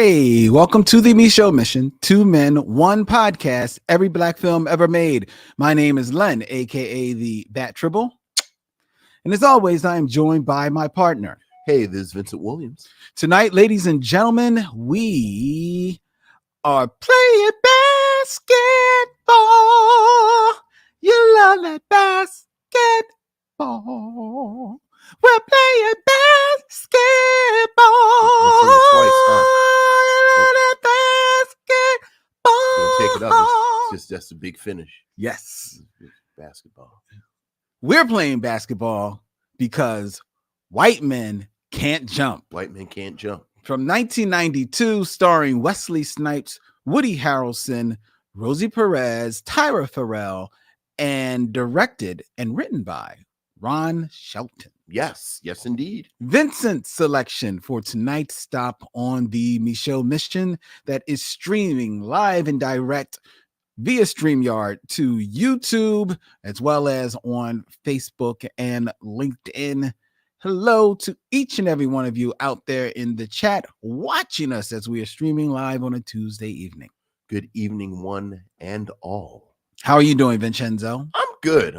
Hey, welcome to the Me Show Mission. 2 men, 1 podcast, every black film ever made. My name is Len, aka the Bat Tribble. And as always, I am joined by my partner. Hey, this is Vincent Williams. Tonight, ladies and gentlemen, we are playing basketball. You love that basketball. We're playing basketball. Don't take it up. It's just that's a big finish. Yes. Basketball. We're playing basketball because white men can't jump. White men can't jump. From 1992, starring Wesley Snipes, Woody Harrelson, Rosie Perez, Tyra Farrell, and directed and written by Ron Shelton. Yes, indeed. Vincent's selection for tonight's stop on the Me Show Mission that is streaming live and direct via StreamYard to YouTube, as well as on Facebook and LinkedIn. Hello to each and every one of you out there in the chat watching us as we are streaming live on a Tuesday evening. Good evening, one and all. How are you doing, Vincenzo? I'm good.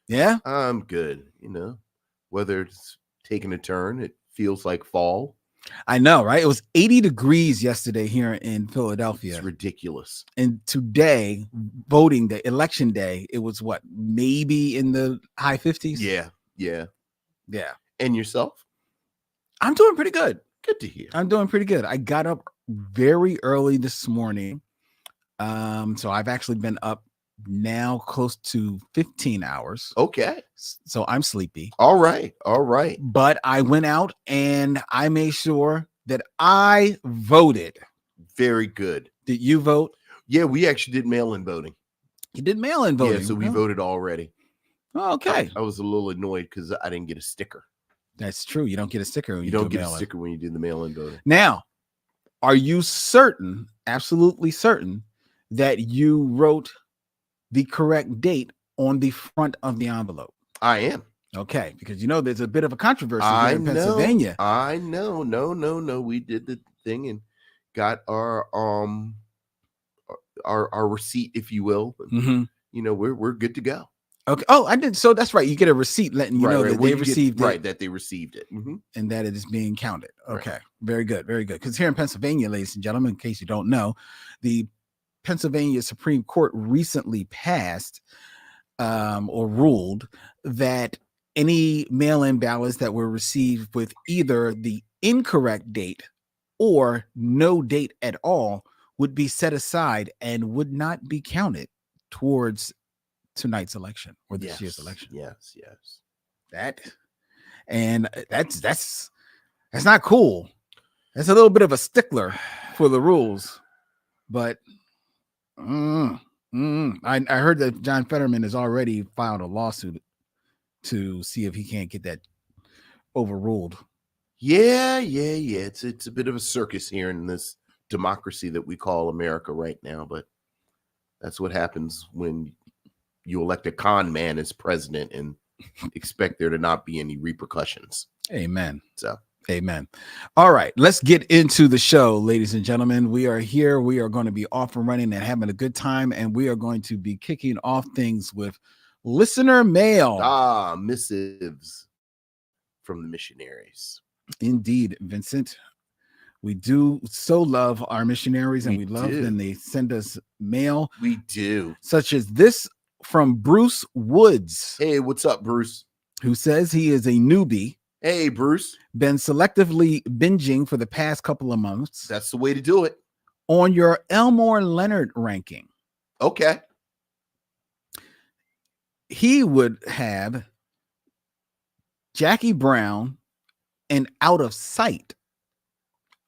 Yeah? I'm good. You know, weather it's taking a turn. It feels like fall. I know, right? It was 80 degrees yesterday here in Philadelphia. It's ridiculous. And today, voting day, election day, it was what, maybe in the high 50s? Yeah. And yourself? I'm doing pretty good. Good to hear. I'm doing pretty good. I got up very early this morning. So I've actually been up now close to 15 hours. Okay. So I'm sleepy. All right. But I went out and I made sure that I voted. Very good. Did you vote? Yeah, we actually did mail-in voting. You did mail-in voting? Yeah, so we voted already. Oh, okay. I was a little annoyed because I didn't get a sticker. That's true. You don't get a sticker when you don't get a sticker when you do the mail-in voting. Now, are you certain, absolutely certain, that you wrote the correct date on the front of the envelope? I am. Okay, because you know there's a bit of a controversy here in Pennsylvania. I know. No. We did the thing and got our receipt, if you will. Mm-hmm. You know, we're good to go. Okay. Oh, I did. So that's right. You get a receipt letting you know that they received it. Right, that they received it. Mm-hmm. And that it is being counted. Okay. Right. Very good. Because here in Pennsylvania, ladies and gentlemen, in case you don't know, the Pennsylvania Supreme Court recently passed or ruled that any mail-in ballots that were received with either the incorrect date or no date at all would be set aside and would not be counted towards tonight's election or this year's election. Yes. That's not cool. That's a little bit of a stickler for the rules, but I heard that John Fetterman has already filed a lawsuit to see if he can't get that overruled. Yeah. It's a bit of a circus here in this democracy that we call America right now, but that's what happens when you elect a con man as president and expect there to not be any repercussions. Amen. So, amen. All right, let's get into the show, ladies and gentlemen. We are here. We are going to be off and running and having a good time, and we are going to be kicking off things with listener mail. Missives from the missionaries. Indeed, Vincent. We do so love our missionaries, and we love when they send us mail. We do. Such as this from Bruce Woods. Hey, what's up, Bruce? Who says he is a newbie. Hey, Bruce. Been selectively binging for the past couple of months. That's the way to do it. On your Elmore Leonard ranking. Okay. He would have Jackie Brown and Out of Sight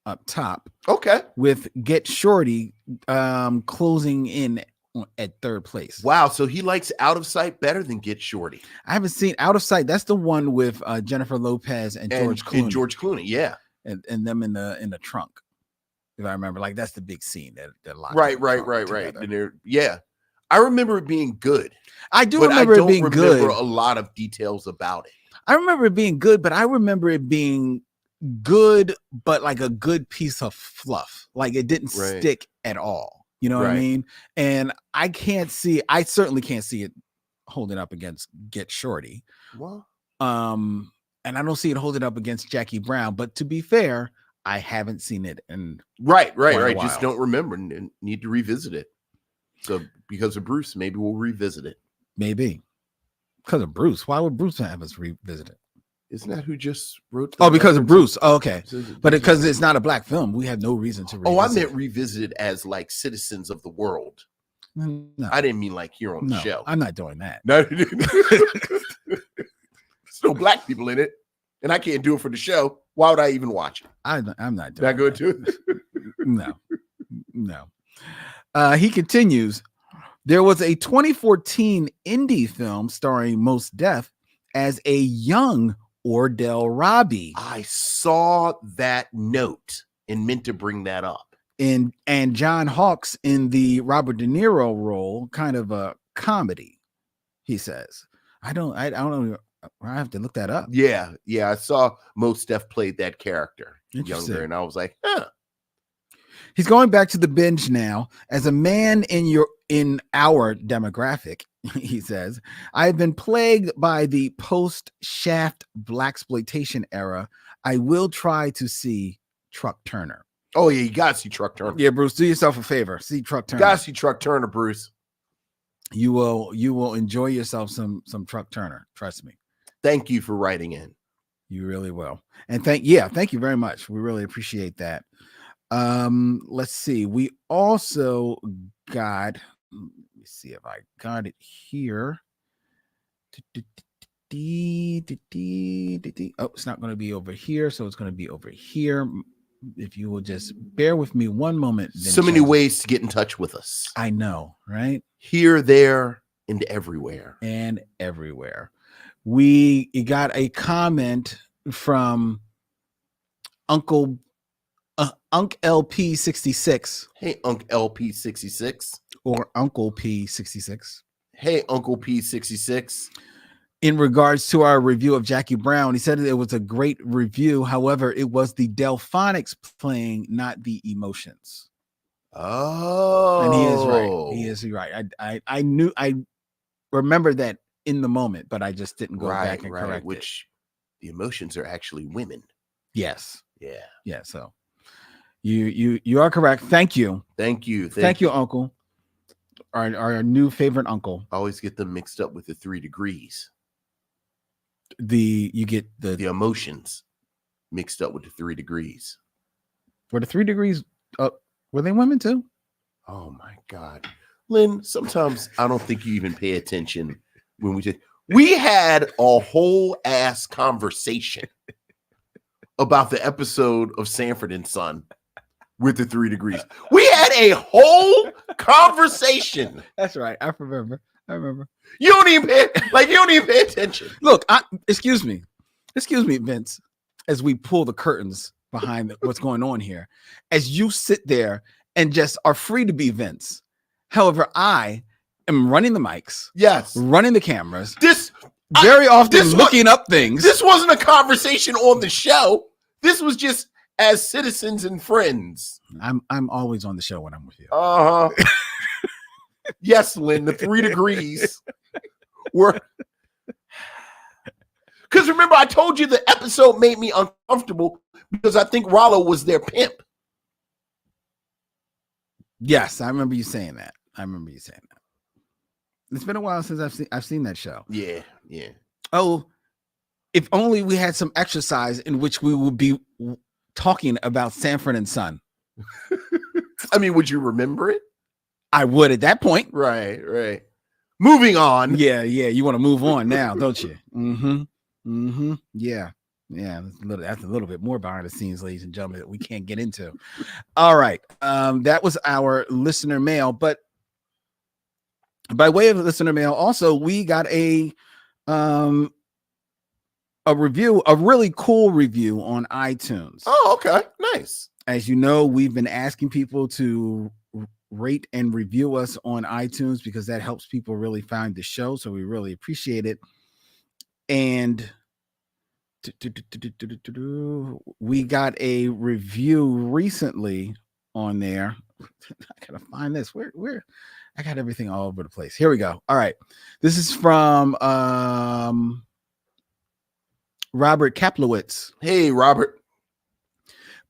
up top. Okay. With Get Shorty closing in at third place. Wow. So he likes Out of Sight better than Get Shorty. I haven't seen Out of Sight. That's the one with Jennifer Lopez and George Clooney. And George Clooney, yeah. And them in the trunk. If I remember, like that's the big scene that locked. Right. And yeah. I remember it being good. I do remember it being good. A lot of details about it. I remember it being good, but I remember it being good, but like a good piece of fluff. Like it didn't Right. stick at all. You know what I Right. mean? And I certainly can't see it holding up against Get Shorty. Well, And I don't see it holding up against Jackie Brown. But to be fair, I haven't seen it in right. quite a Just while. don't remember and need to revisit it. So because of Bruce, maybe we'll revisit it. Maybe. Because of Bruce. Why would Bruce have us revisit it? Isn't that who just wrote? Oh, because of Bruce. Oh, okay. So But because it's not a black film, we have no reason to revisit. Oh, I meant revisit as like citizens of the world. No, I didn't mean like here on the show. I'm not doing that. No, there's no black people in it, and I can't do it for the show. Why would I even watch it? I'm not doing Not good that. too. No. He continues. There was a 2014 indie film starring Mos Def as a young Ordell Robbie. I saw that note and meant to bring that up. And John Hawkes in the Robert De Niro role, kind of a comedy, he says. I don't know. I have to look that up. Yeah. I saw Mos Def played that character younger, and I was like, huh. He's going back to the binge now. As a man in our demographic, he says, I've been plagued by the post-Shaft blaxploitation era. I will try to see Truck Turner. Oh yeah, you gotta see Truck Turner. Yeah, Bruce, do yourself a favor. See Truck Turner. You gotta see Truck Turner, Bruce. You will enjoy yourself some Truck Turner. Trust me. Thank you for writing in. You really will. And thank you very much. We really appreciate that. Let's see. We also got, let me see if I got it here. Oh, it's not going to be over here, so it's going to be over here. If you will just bear with me one moment. So many ways to get in touch with us. I know, right? Here, there, and everywhere. We got a comment from Uncle LP66. Hey, Uncle LP66. Or Uncle P66. Hey, Uncle P66. In regards to our review of Jackie Brown, he said it was a great review. However, it was the Delphonics playing, not the emotions. Oh, and he is right. I remember that in the moment, but I just didn't go back and correct which the emotions are actually women. Yes. Yeah. So you are correct. Thank you, Uncle. Our new favorite uncle. I always get them mixed up with the 3 degrees. You get the emotions mixed up with the 3 degrees. Were the 3 degrees were they women too? Oh my God. Len, sometimes I don't think you even pay attention when we had a whole ass conversation about the episode of Sanford and Son with the 3 degrees. We had a whole conversation. That's right. I remember. You don't even pay attention. Look, excuse me, Vince, as we pull the curtains behind what's going on here, as you sit there and just are free to be Vince. However, I am running the mics, yes, running the cameras, often looking up things. This wasn't a conversation on the show. This was just as citizens and friends. I'm always on the show when I'm with you. Yes, Lynn, the 3 degrees were. Because remember, I told you the episode made me uncomfortable because I think Rollo was their pimp. Yes, I remember you saying that. It's been a while since I've seen that show. Yeah. Oh, if only we had some exercise in which we would be talking about Sanford and Son. I mean, would you remember it? I would at that point. Right. Moving on. Yeah. You want to move on now, don't you? Yeah. That's a little bit more behind the scenes, ladies and gentlemen, that we can't get into. All right. That was our listener mail, but by way of listener mail, also we got a review, a really cool review on iTunes. Oh, okay. Nice. As you know, we've been asking people to rate and review us on iTunes because that helps people really find the show. So we really appreciate it. And We got a review recently on there. I gotta find this. Where I got everything all over the place. Here we go. All right. This is from Robert Kaplowitz. Hey, Robert.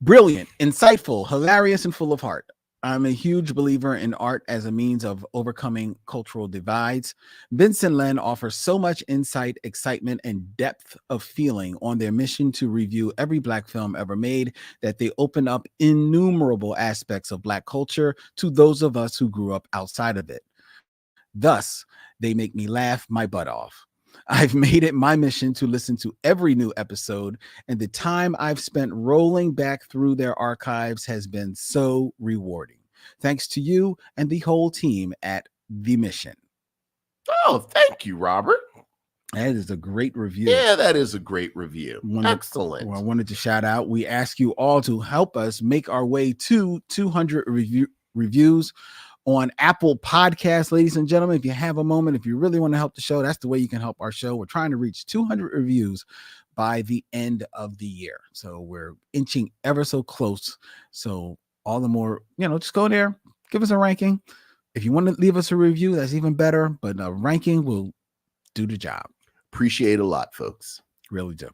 Brilliant, insightful, hilarious, and full of heart. I'm a huge believer in art as a means of overcoming cultural divides. Vincent and Len offers so much insight, excitement, and depth of feeling on their mission to review every Black film ever made that they open up innumerable aspects of Black culture to those of us who grew up outside of it. Thus, they make me laugh my butt off. I've made it my mission to listen to every new episode, and the time I've spent rolling back through their archives has been so rewarding. Thanks to you and the whole team at The Mission. Oh, thank you, Robert. That is a great review. Yeah, that is a great review. Excellent. I wanted to shout out. We ask you all to help us make our way to 200 reviews on Apple Podcasts, ladies and gentlemen. If you have a moment, if you really want to help the show, that's the way you can help our show. We're trying to reach 200 reviews by the end of the year. So we're inching ever so close. So all the more, just go there, give us a ranking. If you want to leave us a review, that's even better. But a ranking will do the job. Appreciate a lot, folks. Really do.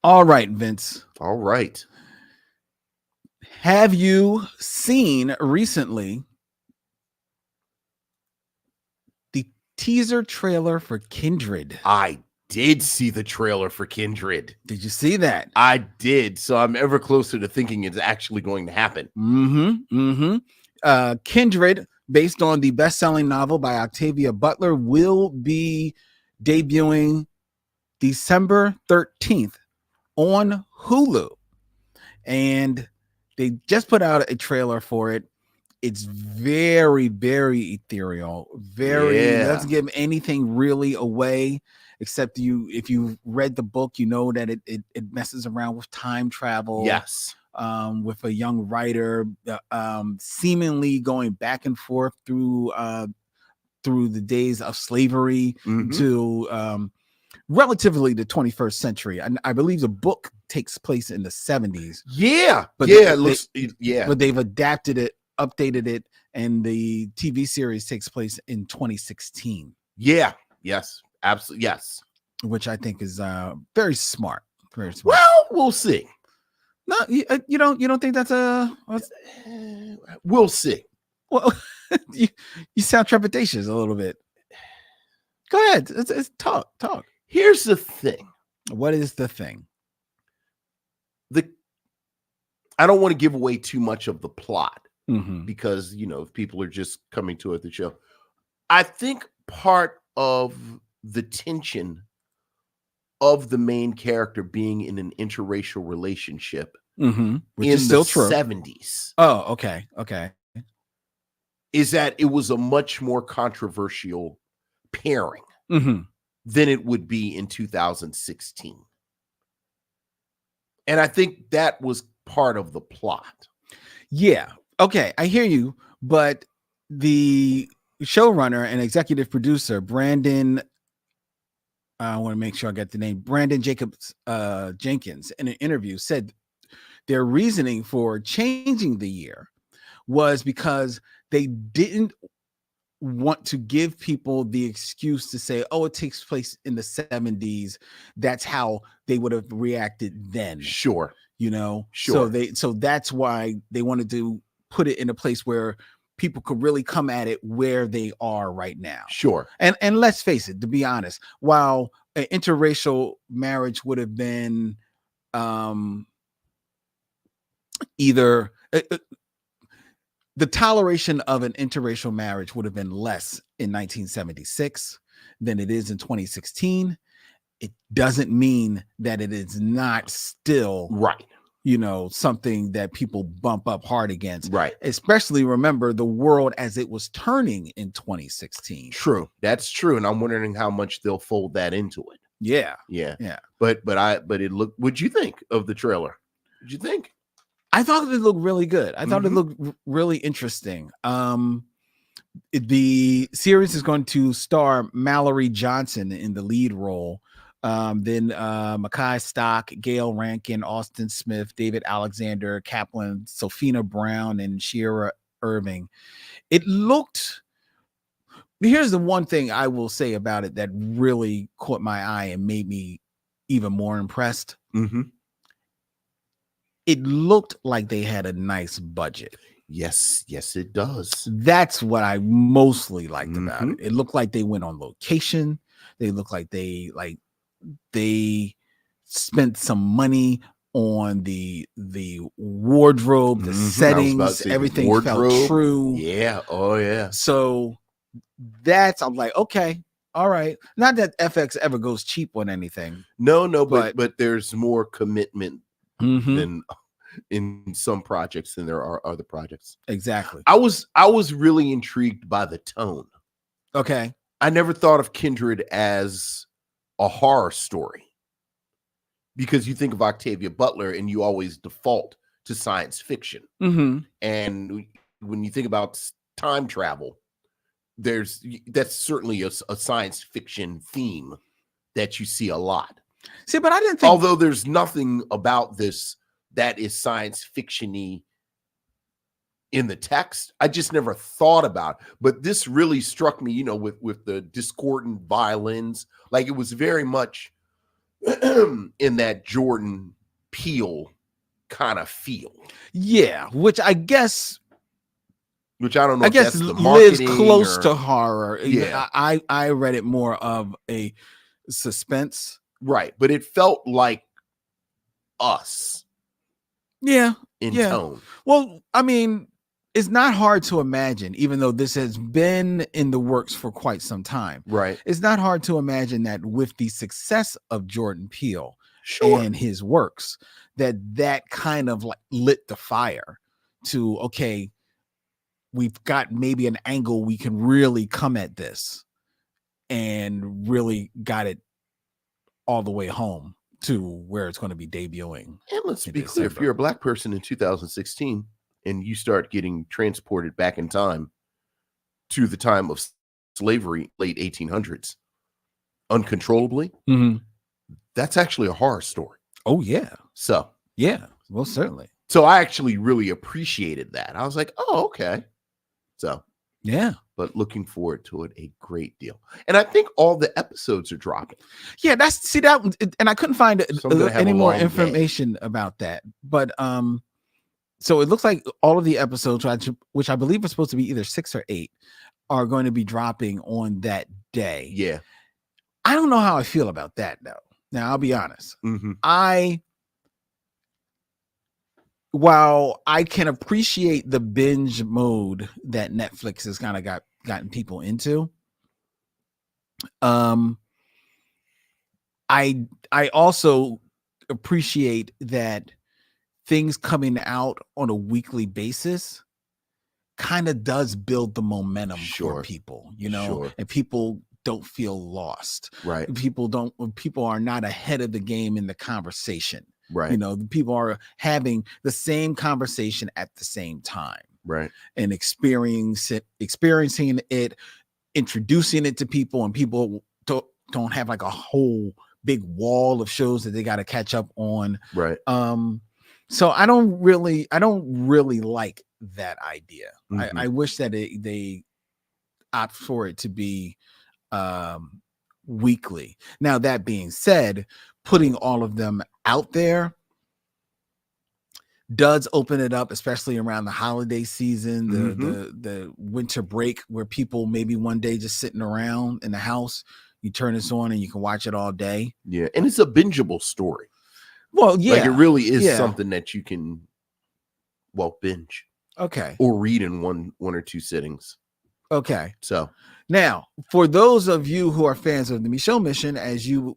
All right, Vince. All right. Have you seen recently the teaser trailer for Kindred? I did see the trailer for Kindred. Did you see that? I did. So I'm ever closer to thinking it's actually going to happen. Kindred, based on the best-selling novel by Octavia Butler, will be debuting December 13th on Hulu. And they just put out a trailer for it. It's very, very ethereal. Doesn't give anything really away, except if you read the book, you know that it messes around with time travel. Yes. With a young writer seemingly going back and forth through the days of slavery to relatively the 21st century. And I believe the book takes place in the 70s. Yeah. But but they've adapted it, updated it, and the TV series takes place in 2016. Yeah. Yes. Absolutely. Yes. Which I think is very smart. Very smart. Well, we'll see. No, you don't think that's we'll see. Well, you sound trepidatious a little bit. Go ahead. It's talk. Here's the thing. What is the thing? I don't want to give away too much of the plot because, if people are just coming to the show, I think part of the tension of the main character being in an interracial relationship which in is still the true. 70s. Oh, okay. Is that it was a much more controversial pairing than it would be in 2016. And I think that was part of the plot. Yeah. Okay. I hear you. But the showrunner and executive producer, Brandon, I want to make sure I get the name, Brandon Jenkins, in an interview said their reasoning for changing the year was because they didn't want to give people the excuse to say, oh, it takes place in the 70s. That's how they would have reacted then. Sure. Sure. So that's why they wanted to put it in a place where people could really come at it where they are right now. Sure. And let's face it, to be honest, while an interracial marriage would have been either the toleration of an interracial marriage would have been less in 1976 than it is in 2016. It doesn't mean that it is not still right. Something that people bump up hard against. Right. Especially remember the world as it was turning in 2016. True. That's true. And I'm wondering how much they'll fold that into it. Yeah. But it looked, what'd you think of the trailer? What'd you think? I thought it looked really good. I thought it looked really interesting. The series is going to star Mallory Johnson in the lead role. Then Mekhi Stock, Gail Rankin, Austin Smith, David Alexander, Kaplan, Sophina Brown, and Shira Irving. It looked. Here's the one thing I will say about it that really caught my eye and made me even more impressed. Mm-hmm. It looked like they had a nice budget. Yes, it does. That's what I mostly liked about it. It looked like they went on location. They looked like they spent some money on the wardrobe, the settings, everything felt true. Yeah. Oh yeah. So I'm like, okay, all right. Not that FX ever goes cheap on anything. No, but there's more commitment than in some projects than there are other projects. Exactly. I was really intrigued by the tone. Okay. I never thought of Kindred as a horror story because you think of Octavia Butler and you always default to science fiction. And when you think about time travel, that's certainly a science fiction theme that you see a lot. See, but I didn't think, although there's nothing about this that is science fiction-y in the text, I just never thought about it. But this really struck me, with the discordant violins, like it was very much in that Jordan Peele kind of feel. Yeah, which I guess don't know. I guess that's the lives close to horror. Yeah, I read it more of a suspense, right? But it felt like Us. Yeah, in tone. Well, I mean, it's not hard to imagine, even though this has been in the works for quite some time. Right. It's not hard to imagine that with the success of Jordan Peele and his works, that kind of like lit the fire to, okay, we've got maybe an angle we can really come at this and really got it all the way home to where it's going to be debuting. And let's be clear, if you're a black person in 2016 and you start getting transported back in time to the time of slavery, late 1800s, uncontrollably, that's actually a horror story. Oh, yeah. So, yeah, well, certainly. So I actually really appreciated that. I was like, oh, okay. So, yeah. But looking forward to it a great deal. And I think all the episodes are dropping. Yeah, and I couldn't find any more information about that. But so it looks like all of the episodes, which I believe are supposed to be either 6 or 8, are going to be dropping on that day. Yeah. I don't know how I feel about that though. Now I'll be honest. While I can appreciate the binge mode that Netflix has kind of gotten people into, I also appreciate that things coming out on a weekly basis kind of does build the momentum for people, and people don't feel lost. Right. People are not ahead of the game in the conversation. Right. People are having the same conversation at the same time. Right. And experiencing it, introducing it to people, and people don't have like a whole big wall of shows that they got to catch up on. Right. So I don't really like that idea. I wish that they opt for it to be weekly. Now, that being said, putting all of them out there does open it up, especially around the holiday season, the winter break, where people maybe one day just sitting around in the house, you turn this on and you can watch it all day. Yeah, and it's a bingeable story. Well, yeah, like it really is something that you can binge. Okay. Or read in one or two sittings. Okay. So now, for those of you who are fans of the Micheaux Mission, as you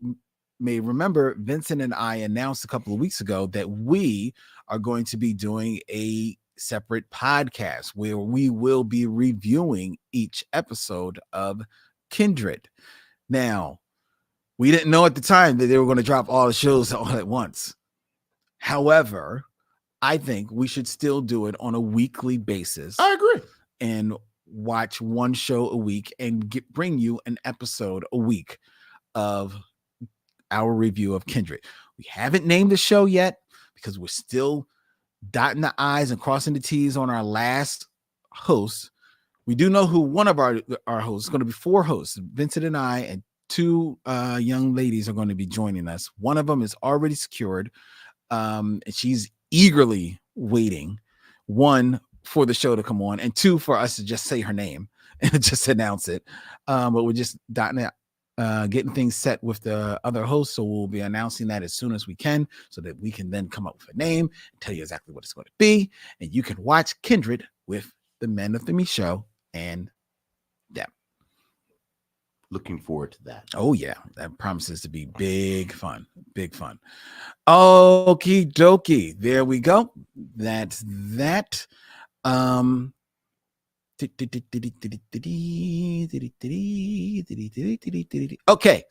may remember, Vincent and I announced a couple of weeks ago that we are going to be doing a separate podcast where we will be reviewing each episode of Kindred. Now, we didn't know at the time that they were going to drop all the shows all at once. However, I think we should still do it on a weekly basis. I agree. And watch one show a week and bring you an episode a week of our review of Kindred. We haven't named the show yet because we're still dotting the I's and crossing the T's on our last host. We do know who one of our hosts is going to be. 4 hosts, Vincent and I, and 2 young ladies are going to be joining us. One of them is already secured, and she's eagerly waiting, 1, for the show to come on, and 2, for us to just say her name and just announce it. But we're just dotting it, getting things set with the other hosts, so we'll be announcing that as soon as we can, so that we can then come up with a name and tell you exactly what it's going to be, and you can watch Kindred with the Men of the Me show and them. Looking forward to that. Oh yeah, that promises to be big fun. Okie dokie, there we go. That's that. Okay,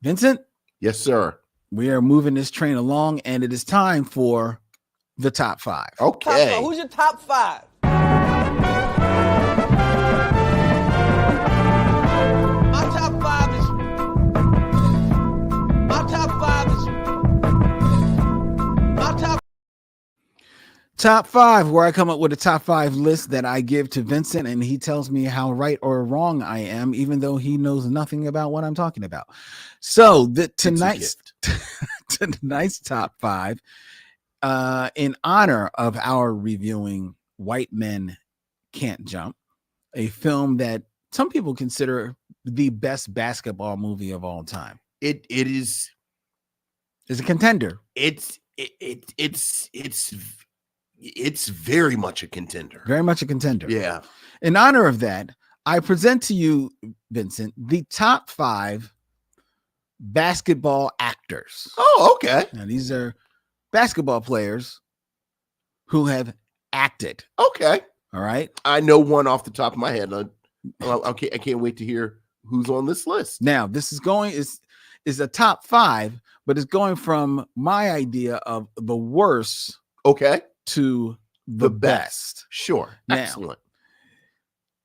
Vincent. Yes, sir. We are moving this train along, and it is time for the top 5. Okay. Top 5. Who's your top 5? My top 5 is. My top 5 is. My top. Top 5, where I come up with a top 5 list that I give to Vincent, and he tells me how right or wrong I am, even though he knows nothing about what I'm talking about. So tonight's top 5, in honor of our reviewing White Men Can't Jump, a film that some people consider the best basketball movie of all time. It is. It's a contender. It's very much a contender. Very much a contender. Yeah. In honor of that, I present to you, Vincent, the top 5 basketball actors. Oh, okay. Now, these are basketball players who have acted. Okay. All right. I know one off the top of my head. I can't wait to hear who's on this list. Now, this is a top 5, but it's going from my idea of the worst, okay, to the best. Sure. Now, excellent.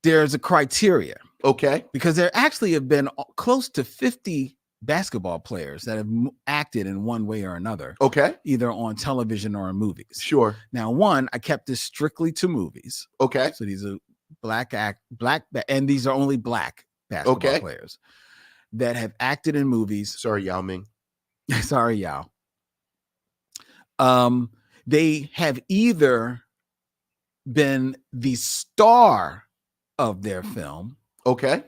There's a criteria. Okay. Because there actually have been close to 50 basketball players that have acted in one way or another. Okay. Either on television or in movies. Sure. Now, I kept this strictly to movies. Okay. So these are and these are only black basketball players that have acted in movies. Sorry, Yao Ming. Sorry, Yao. They have either been the star of their film, okay,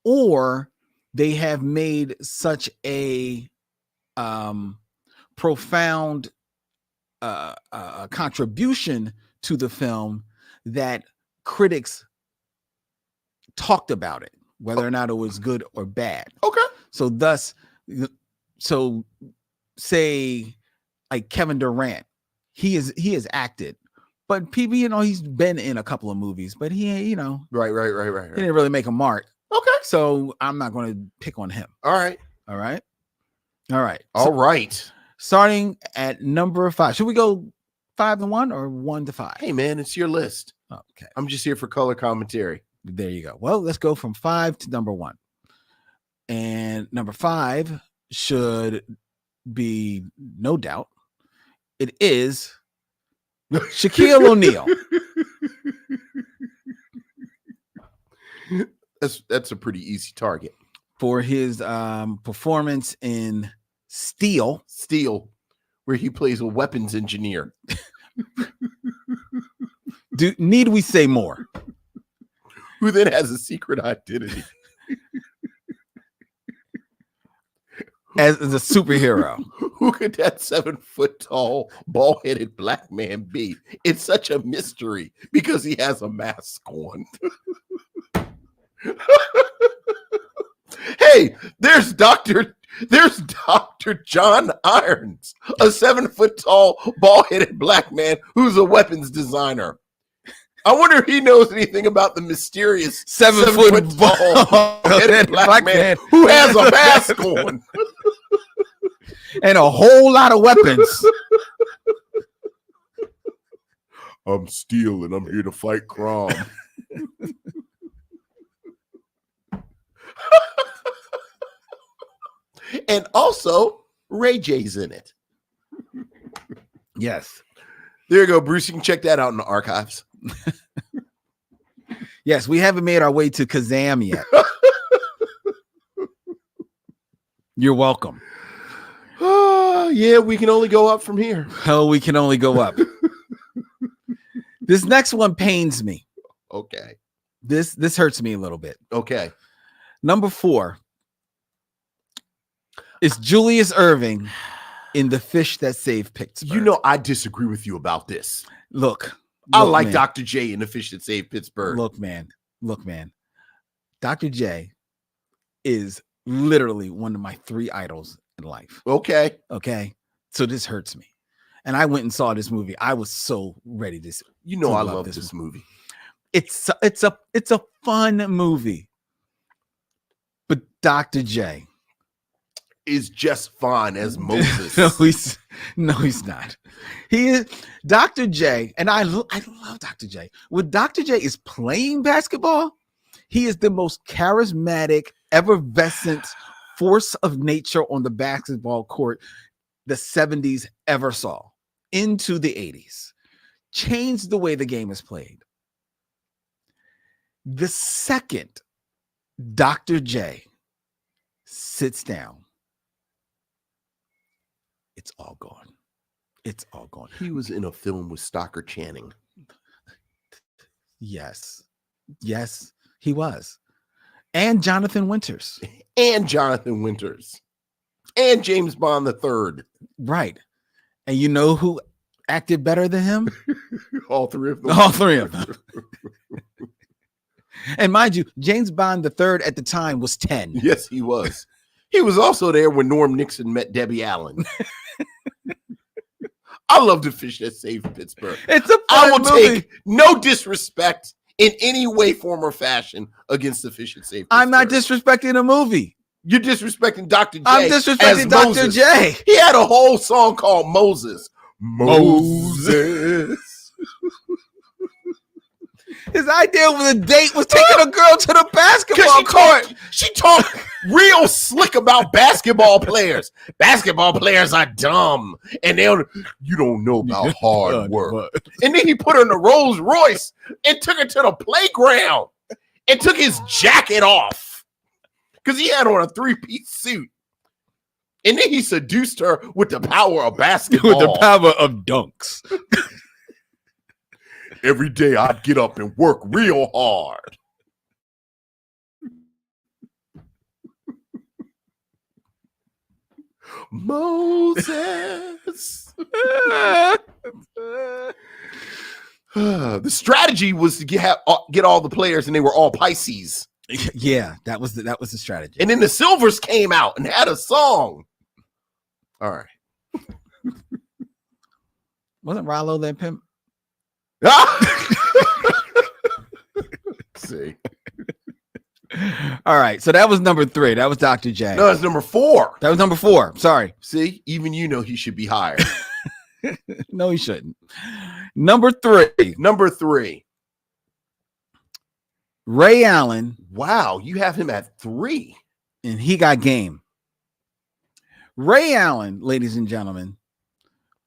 or they have made such a profound contribution to the film that critics talked about it, whether or not it was good or bad. Okay. So say like Kevin Durant, he has acted, but people, he's been in a couple of movies, but he, right. he didn't really make a mark. Okay. So I'm not going to pick on him. All right. Starting at number 5. Should we go 5 to 1 or 1 to 5? Hey man, it's your list. Okay. I'm just here for color commentary. There you go. Well, let's go from 5 to number 1. And number 5 should be, no doubt, it is Shaquille O'Neal. That's a pretty easy target. For his performance in Steel, where he plays a weapons engineer. Need we say more? Who then has a secret identity. As a superhero. Who could that 7-foot-tall, bald-headed black man be? It's such a mystery because he has a mask on. Hey, there's Dr. John Irons, a 7-foot-tall, bald-headed black man who's a weapons designer. I wonder if he knows anything about the mysterious 7-foot-tall, bald-headed black man who has a mask on. And a whole lot of weapons. I'm Steel and I'm here to fight crime. And also, Ray J's in it. Yes. There you go, Bruce. You can check that out in the archives. Yes, we haven't made our way to Kazam yet. You're welcome. Yeah, we can only go up from here. Oh, we can only go up. This next one pains me. Okay. This hurts me a little bit. Okay. Number 4 is Julius Erving in The Fish That Saved Pittsburgh. You know, I disagree with you about this. Look, I like man. Dr. J in The Fish That Saved Pittsburgh. Look, man. Dr. J is literally one of my 3 idols in life. Okay. So this hurts me. And I went and saw this movie. I was so ready to see. You know I love this movie. It's a fun movie. But Dr. J is just fine as Moses. No, he's not. He is Dr. J, and I love Dr. J. When Dr. J is playing basketball, he is the most charismatic, effervescent force of nature on the basketball court the 70s ever saw into the 80s. Changed the way the game is played. The second Dr. J sits down, it's all gone. It's all gone. He was in a film with Stockard Channing. Yes, he was. And Jonathan Winters. And James Bond III. Right. And you know who acted better than him? All 3 of them. All 3 of them. And mind you, James Bond III at the time was 10. Yes, he was. He was also there when Norm Nixon met Debbie Allen. I love The Fish That Saved Pittsburgh. It's a fun I will movie. take no disrespect in any way, form, or fashion against The Fish That Saved Pittsburgh. I'm not disrespecting the movie. You're disrespecting Dr. J. I'm disrespecting Dr. Moses. J. He had a whole song called Moses. Moses. His idea of the date was taking a girl to the basketball court. She talked real slick about basketball players. Basketball players are dumb, and you don't know about hard work. And then he put her in a Rolls Royce and took her to the playground and took his jacket off because he had on a 3-piece suit. And then he seduced her with the power of basketball. With the power of dunks. Every day I'd get up and work real hard. Moses. The strategy was to get all the players, and they were all Pisces. Yeah, that was the strategy. And then the Silvers came out and had a song. All right. Wasn't Rollo that pimp? See. All right, so that was number 3. That was Dr. J. No, it's number 4. That was number 4. Sorry. See, even you know he should be higher. No, he shouldn't. Number 3. Number 3. Ray Allen. Wow, you have him at 3. And He Got Game. Ray Allen, ladies and gentlemen,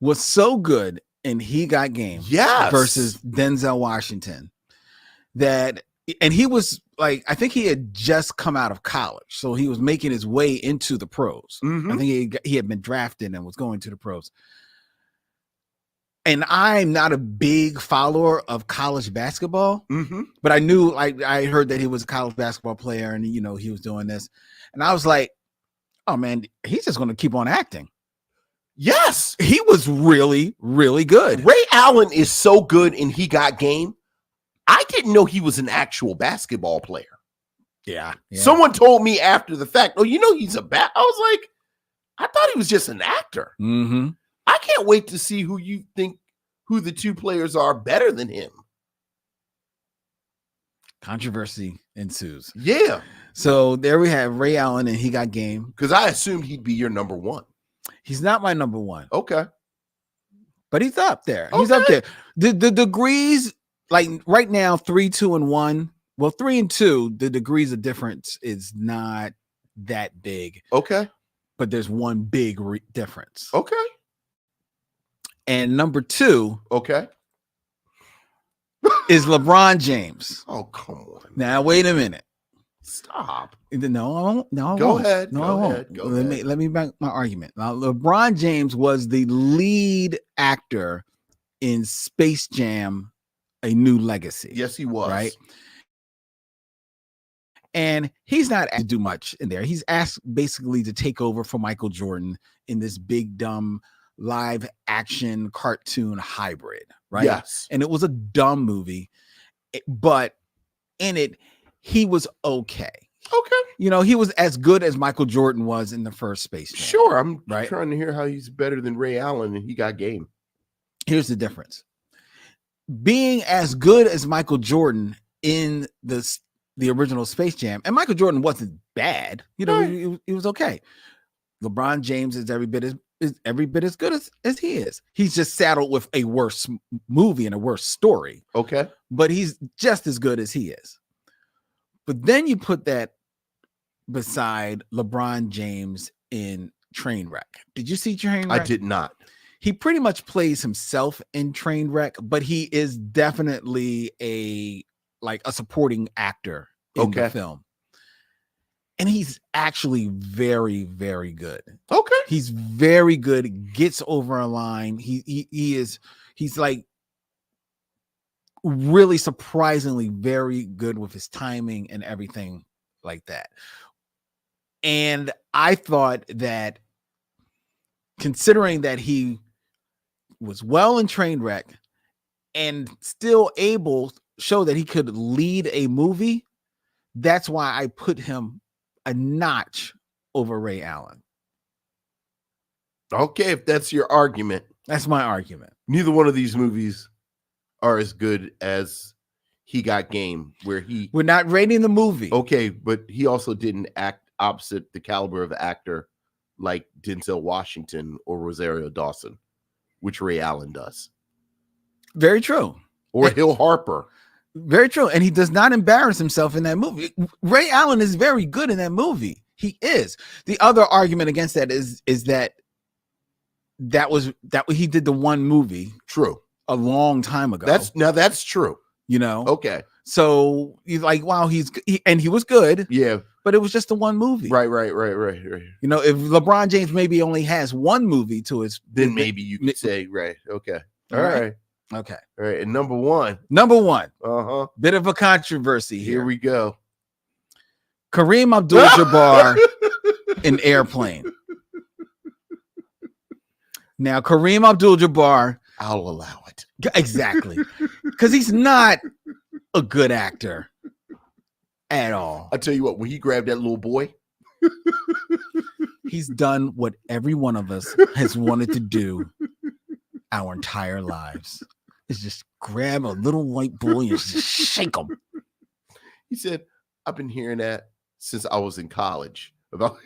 was so good in He Got Game. Yes. Versus Denzel Washington. And he was like, I think he had just come out of college. So he was making his way into the pros. Mm-hmm. I think he had been drafted and was going to the pros. And I'm not a big follower of college basketball, but I knew, I heard that he was a college basketball player and, you know, he was doing this. And I was like, oh man, he's just going to keep on acting. Yes. He was really, really good. Ray Allen is so good in He Got Game. I didn't know he was an actual basketball player. Yeah. Someone told me after the fact, oh, you know, he's I was like, I thought he was just an actor. Mm-hmm. I can't wait to see who the 2 players are better than him. Controversy ensues. Yeah. So there we have Ray Allen and He Got Game. Because I assumed he'd be your number 1. He's not my number 1. Okay. But he's up there. He's up there. The degrees, like right now, 3, 2, and 1. Well, 3 and 2, the degrees of difference is not that big. Okay. but there's one big difference. Okay. And number 2 Okay. is LeBron James. Oh, come on. Now, wait a minute. Stop. No, I won't. No, I Go won't. ahead. No, Go I won't. ahead. Go let ahead. me make my argument. Now, LeBron James was the lead actor in Space Jam: A New Legacy. Yes, he was. Right. And he's not asked to do much in there. He's asked basically to take over for Michael Jordan in this big, dumb, live action cartoon hybrid. Right. Yes. And it was a dumb movie, but in it, he was okay. Okay. You know, he was as good as Michael Jordan was in the first Space Jam. Sure. I'm Right. trying to hear how he's better than Ray Allen and he got game. Here's the difference. Being as good as Michael Jordan in the original Space Jam, and Michael Jordan wasn't bad. You know, Right. he was okay. LeBron James is every bit as good as he is. He's just saddled with a worse movie and a worse story, Okay. but he's just as good as he is. But then you put that beside LeBron James in Trainwreck. Did you see Trainwreck? I did not. He pretty much plays himself in Trainwreck, but he is definitely a supporting actor in the film. And he's actually very, very good. Okay. He's very good, gets over a line. He's like really surprisingly very good with his timing and everything like that. And I thought that considering that he was well in Trainwreck and still able to show that he could lead a movie, that's why I put him a notch over Ray Allen. Okay, if that's your argument. That's my argument. Neither one of these movies are as good as He Got Game, where We're not rating the movie. Okay, but he also didn't act opposite the caliber of actor like Denzel Washington or Rosario Dawson, which Ray Allen does. Very true. Or Hill Harper. Very true. And he does not embarrass himself in that movie. Ray Allen is very good in that movie. He is. The other argument against that is that he did the one movie. True. A long time ago. That's true. You know? Okay. So he's like, wow, he was good. Yeah. But it was just the one movie. Right. You know, if LeBron James maybe only has one movie to his, then maybe you could say, right. Okay. All right. Okay. All right. And number one. Uh-huh. Bit of a controversy here. Here we go. Kareem Abdul-Jabbar in Airplane. Now, Kareem Abdul-Jabbar, I'll allow it. Exactly. Because he's not a good actor at all. I tell you what, when he grabbed that little boy, he's done what every one of us has wanted to do our entire lives. Is just grab a little white boy and just shake him. He said, I've been hearing that since I was in college. About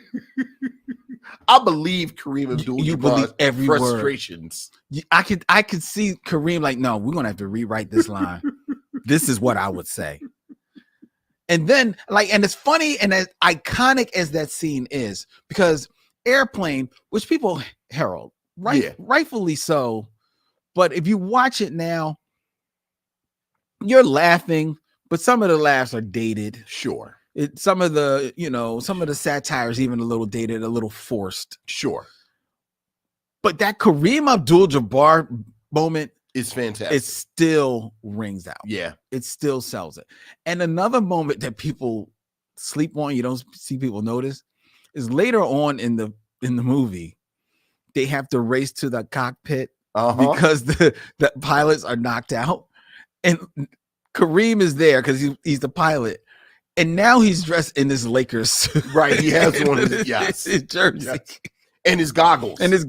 I believe Kareem Abdul-Jabbar's every frustrations. Word. I could see Kareem like, no, we're gonna have to rewrite this line. This is what I would say. And then, and it's funny and as iconic as that scene is, because Airplane, which people herald, rightfully so. But if you watch it now, you're laughing, but some of the laughs are dated. Sure. Some of the satire is even a little dated, a little forced. Sure. But that Kareem Abdul-Jabbar moment is fantastic. It still rings out. Yeah. It still sells it. And another moment that people sleep on, you don't see people notice, is later on in the movie, they have to race to the cockpit because the pilots are knocked out. And Kareem is there because he's the pilot. And now he's dressed in this Lakers suit. Right. He has one of his jersey. Yes. And his goggles. And he's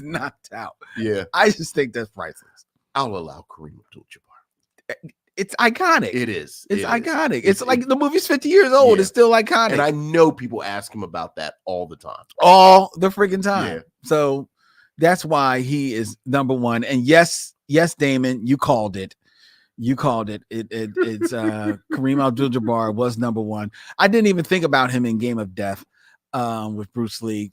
knocked out. Yeah. I just think that's priceless. I'll allow Kareem Abdul-Jabbar. It's iconic. It is. It's iconic. It's like the movie's 50 years old. Yeah. It's still iconic. And I know people ask him about that all the time. All the freaking time. Yeah. So that's why he is number one. And yes, Damon, you called it. It's Kareem Abdul-Jabbar was number one. I didn't even think about him in Game of Death. with Bruce Lee.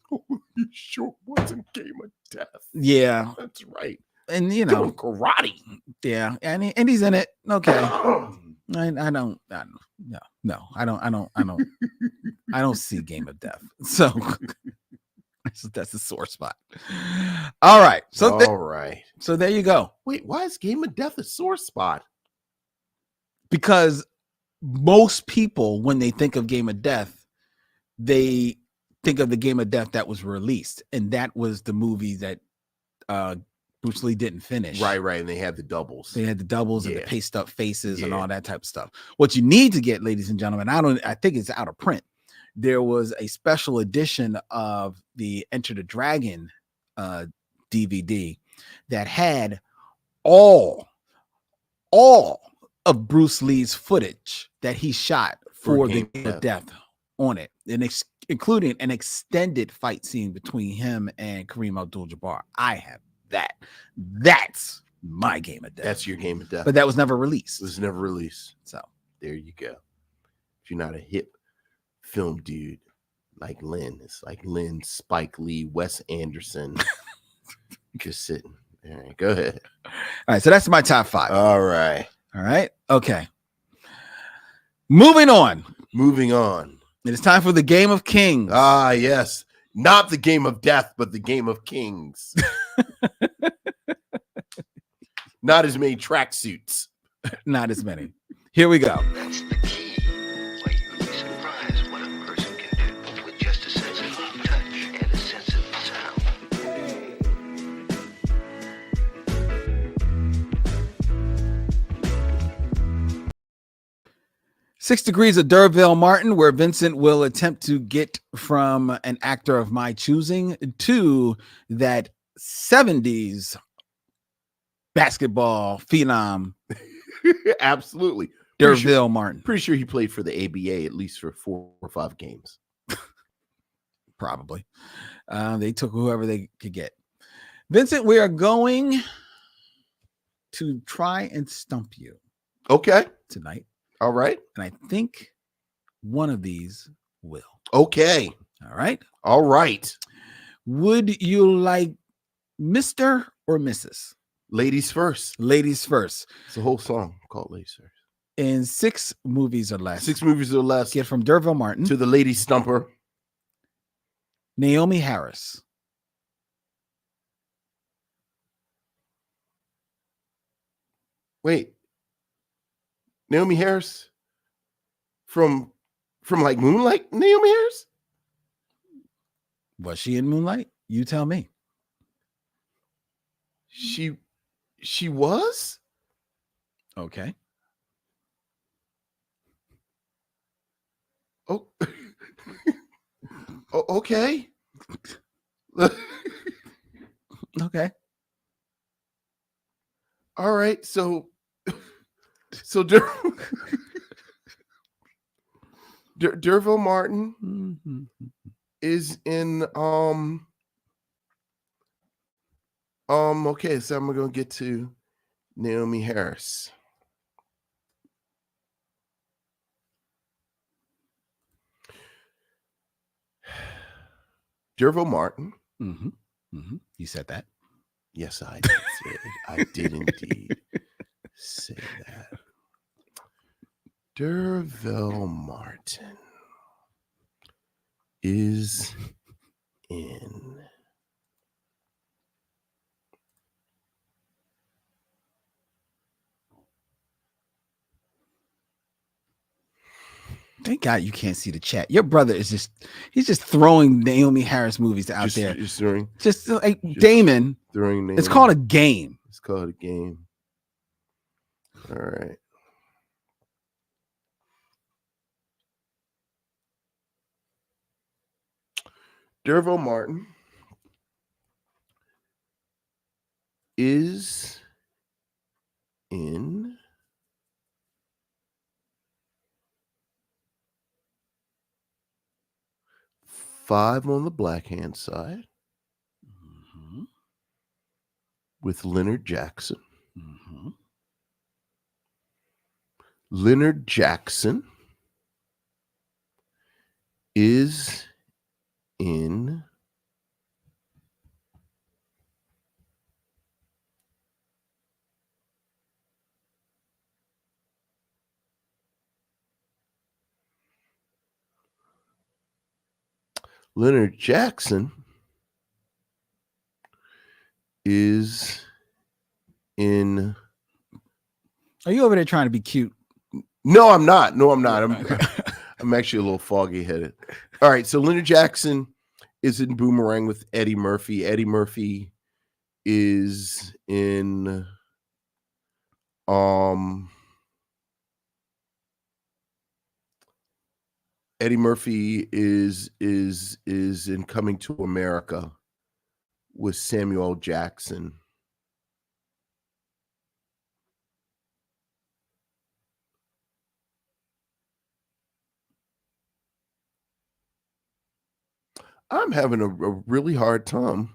He sure wasn't Game of Death. Yeah, That's right. and you Doing know, karate. yeah, and he's in it. Okay, I don't no, I don't see Game of Death. So that's a sore spot. All right, All right. so there you go. Wait, why is Game of Death a sore spot? Because most people, when they think of Game of Death, they think of the Game of Death that was released, and that was the movie that Bruce Lee didn't finish. Right, and they had the doubles. They had the doubles and the Yeah. paste up faces and Yeah. all that type of stuff. What you need to get, ladies and gentlemen, I think it's out of print. There was a special edition of the Enter the Dragon DVD that had all of Bruce Lee's footage that he shot for the Game of Death on it, and including an extended fight scene between him and Kareem Abdul-Jabbar. I have that. That's my Game of Death. That's your Game of Death. But that was never released. It was never released. So there you go. If you're not a hip film dude like Len, it's like Len, Spike Lee, Wes Anderson, just sitting. All right, go ahead. All right, so that's my top 5. All right. Okay. Moving on. It is time for the Game of Kings. Ah, yes. Not the Game of Death, but the Game of Kings. Not as many tracksuits. Not as many. Here we go. That's the key. Why, you'd be surprised what a person can do with just a sensitive touch and a sense of sound. 6 Degrees of D'Urville Martin, where Vincent will attempt to get from an actor of my choosing to that 70s basketball phenom, Absolutely. D'Urville Martin. Pretty sure he played for the ABA at least for 4 or 5 games. Probably. They took whoever they could get. Vincent, we are going to try and stump you Okay. tonight. All right. And I think one of these will. Okay. All right. All right. Would you like Mr. or Mrs.? Ladies first. Ladies first. It's a whole song called Ladies First. In 6 movies or less. 6 movies or less. Get from D'Urville Martin To the Lady Stumper. Naomi Harris. Wait. Naomi Harris from like Moonlight? Naomi Harris? Was she in Moonlight? You tell me. She was? Okay. Oh. Okay. Okay. All right. So D'Urville Martin Mm-hmm. is in okay, so I'm gonna get to Naomi Harris. D'Urville Martin. Mm-hmm. Mm-hmm. You said that. Yes, I did say it. I did indeed say that. D'Urville Martin is in Thank God you can't see the chat. Your brother is he's just throwing Naomi Harris movies out there. Just throwing Like Damon. Naomi. It's called a game. It's called a game. All right. D'Urville Martin is in Five on the Black Hand Side Mm-hmm. with Leonard Jackson. Mm-hmm. Leonard Jackson is in Leonard Jackson is in. Are you over there trying to be cute? No, I'm not. I'm actually a little foggy headed. All right, so Leonard Jackson is in Boomerang with Eddie Murphy. Eddie Murphy is in Eddie Murphy is in Coming to America with Samuel Jackson. I'm having a really hard time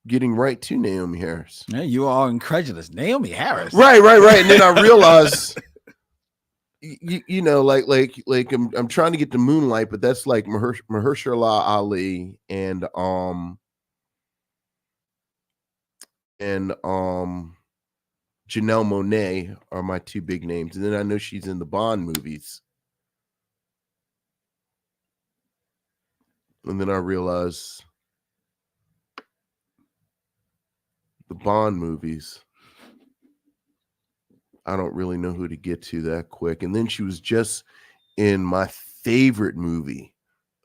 getting right to Naomi Harris. Yeah, you are incredulous. Naomi Harris. Right. And then I realized, you know, like I'm trying to get to Moonlight, but that's like Mahershala Ali and Janelle Monáe are my two big names, and then I know she's in the Bond movies. And then I realized the Bond movies, I don't really know who to get to that quick. And then she was just in my favorite movie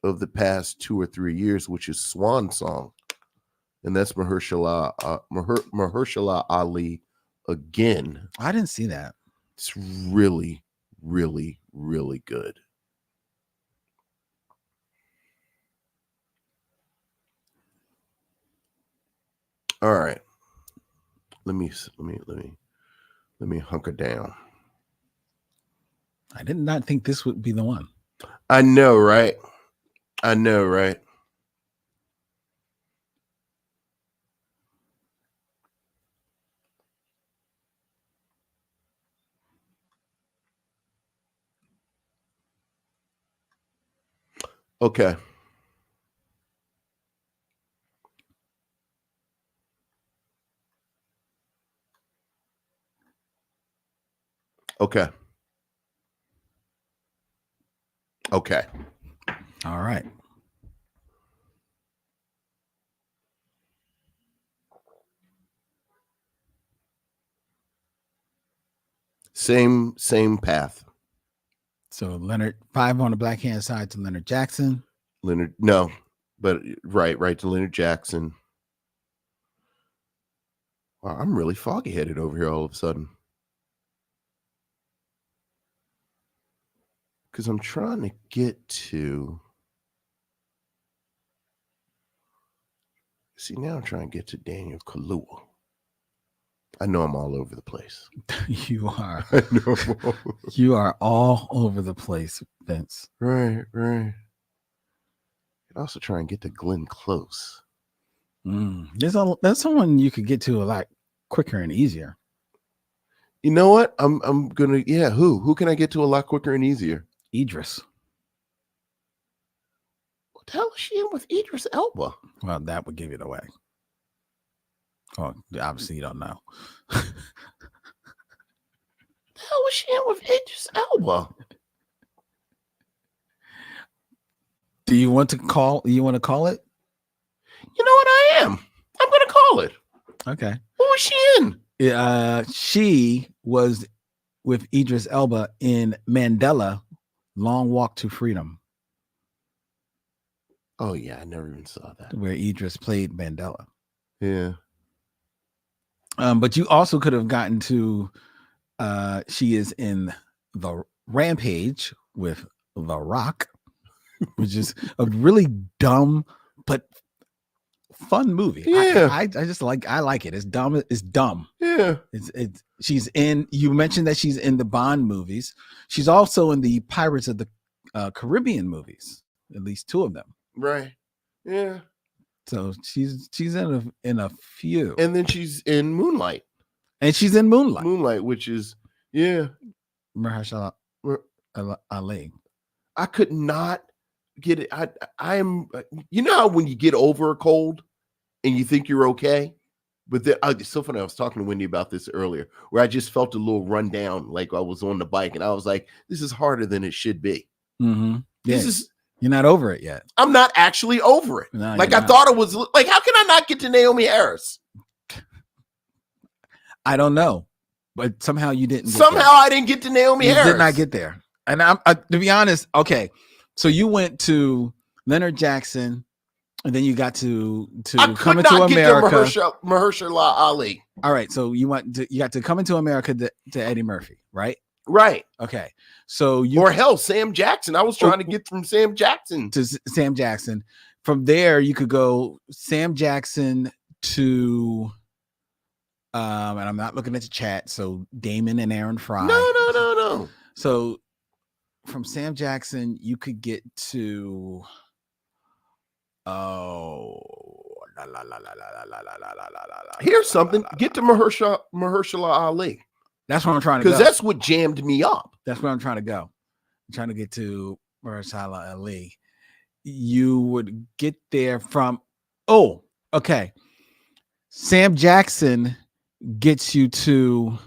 of the past 2 or 3 years, which is Swan Song. And that's Mahershala Ali again. I didn't see that. It's really, really, really good. All right. Let me hunker down. I did not think this would be the one. I know, right? Okay. Okay. All right. Same path. So Leonard, 5 on the black hand side to Leonard Jackson. Right to Leonard Jackson. Wow, I'm really foggy headed over here all of a sudden. Because I'm trying to get to. See, now I'm trying to get to Daniel Kaluuya. I know I'm all over the place. You are. I know. You are all over the place, Vince. Right. I'd also try and get to Glenn Close. There's someone you could get to a lot quicker and easier. You know what? I'm gonna. Yeah. Who can I get to a lot quicker and easier? Idris. What the hell is she in with Idris Elba? Well, that would give it away. Oh, obviously you don't know. The hell was she in with Idris Elba? Do you want to call? You want to call it? You know what? I am. I'm gonna call it. Okay. What was she in? She was with Idris Elba in Mandela, Long Walk to Freedom. Oh yeah, I never even saw that. Where Idris played Mandela. Yeah. But you also could have gotten to she is in The Rampage with The Rock, which is a really dumb but fun movie. Yeah. I like it. It's dumb. It's dumb. Yeah. It's she's in, you mentioned that she's in the Bond movies. She's also in the Pirates of the Caribbean movies, at least 2 of them. Right. Yeah. So she's in a few. And then she's in Moonlight. And she's in Moonlight. Moonlight, which is Mahershala Ali. I could not get it. I'm. You know how when you get over a cold and you think you're okay, but then it's so funny. I was talking to Wendy about this earlier, where I just felt a little run down, like I was on the bike, and I was like, "This is harder than it should be." Mm-hmm. Yeah. This is. You're not over it yet. I'm not actually over it. No, like you're I not. thought it was. Like, how can I not get to Naomi Harris? I don't know, but somehow you didn't. Somehow I didn't get to Naomi Harris. You did not get there. And to be honest, okay. So you went to Leonard Jackson, and then you got to Coming to America. Mahershala Ali. All right. So you got to Coming to America to Eddie Murphy, right? Right. Okay. So or hell, Sam Jackson. I was trying to get from Sam Jackson to Sam Jackson. From there, you could go Sam Jackson to, and I'm not looking at the chat. So Damon and Aaron Fry. No. So from Sam Jackson, you could get to, here's something. Get to Mahershala Ali. That's what I'm trying to go. Because that's what jammed me up. That's where I'm trying to go. I'm trying to get to Mahershala Ali. You would get there from, okay. Sam Jackson gets you to.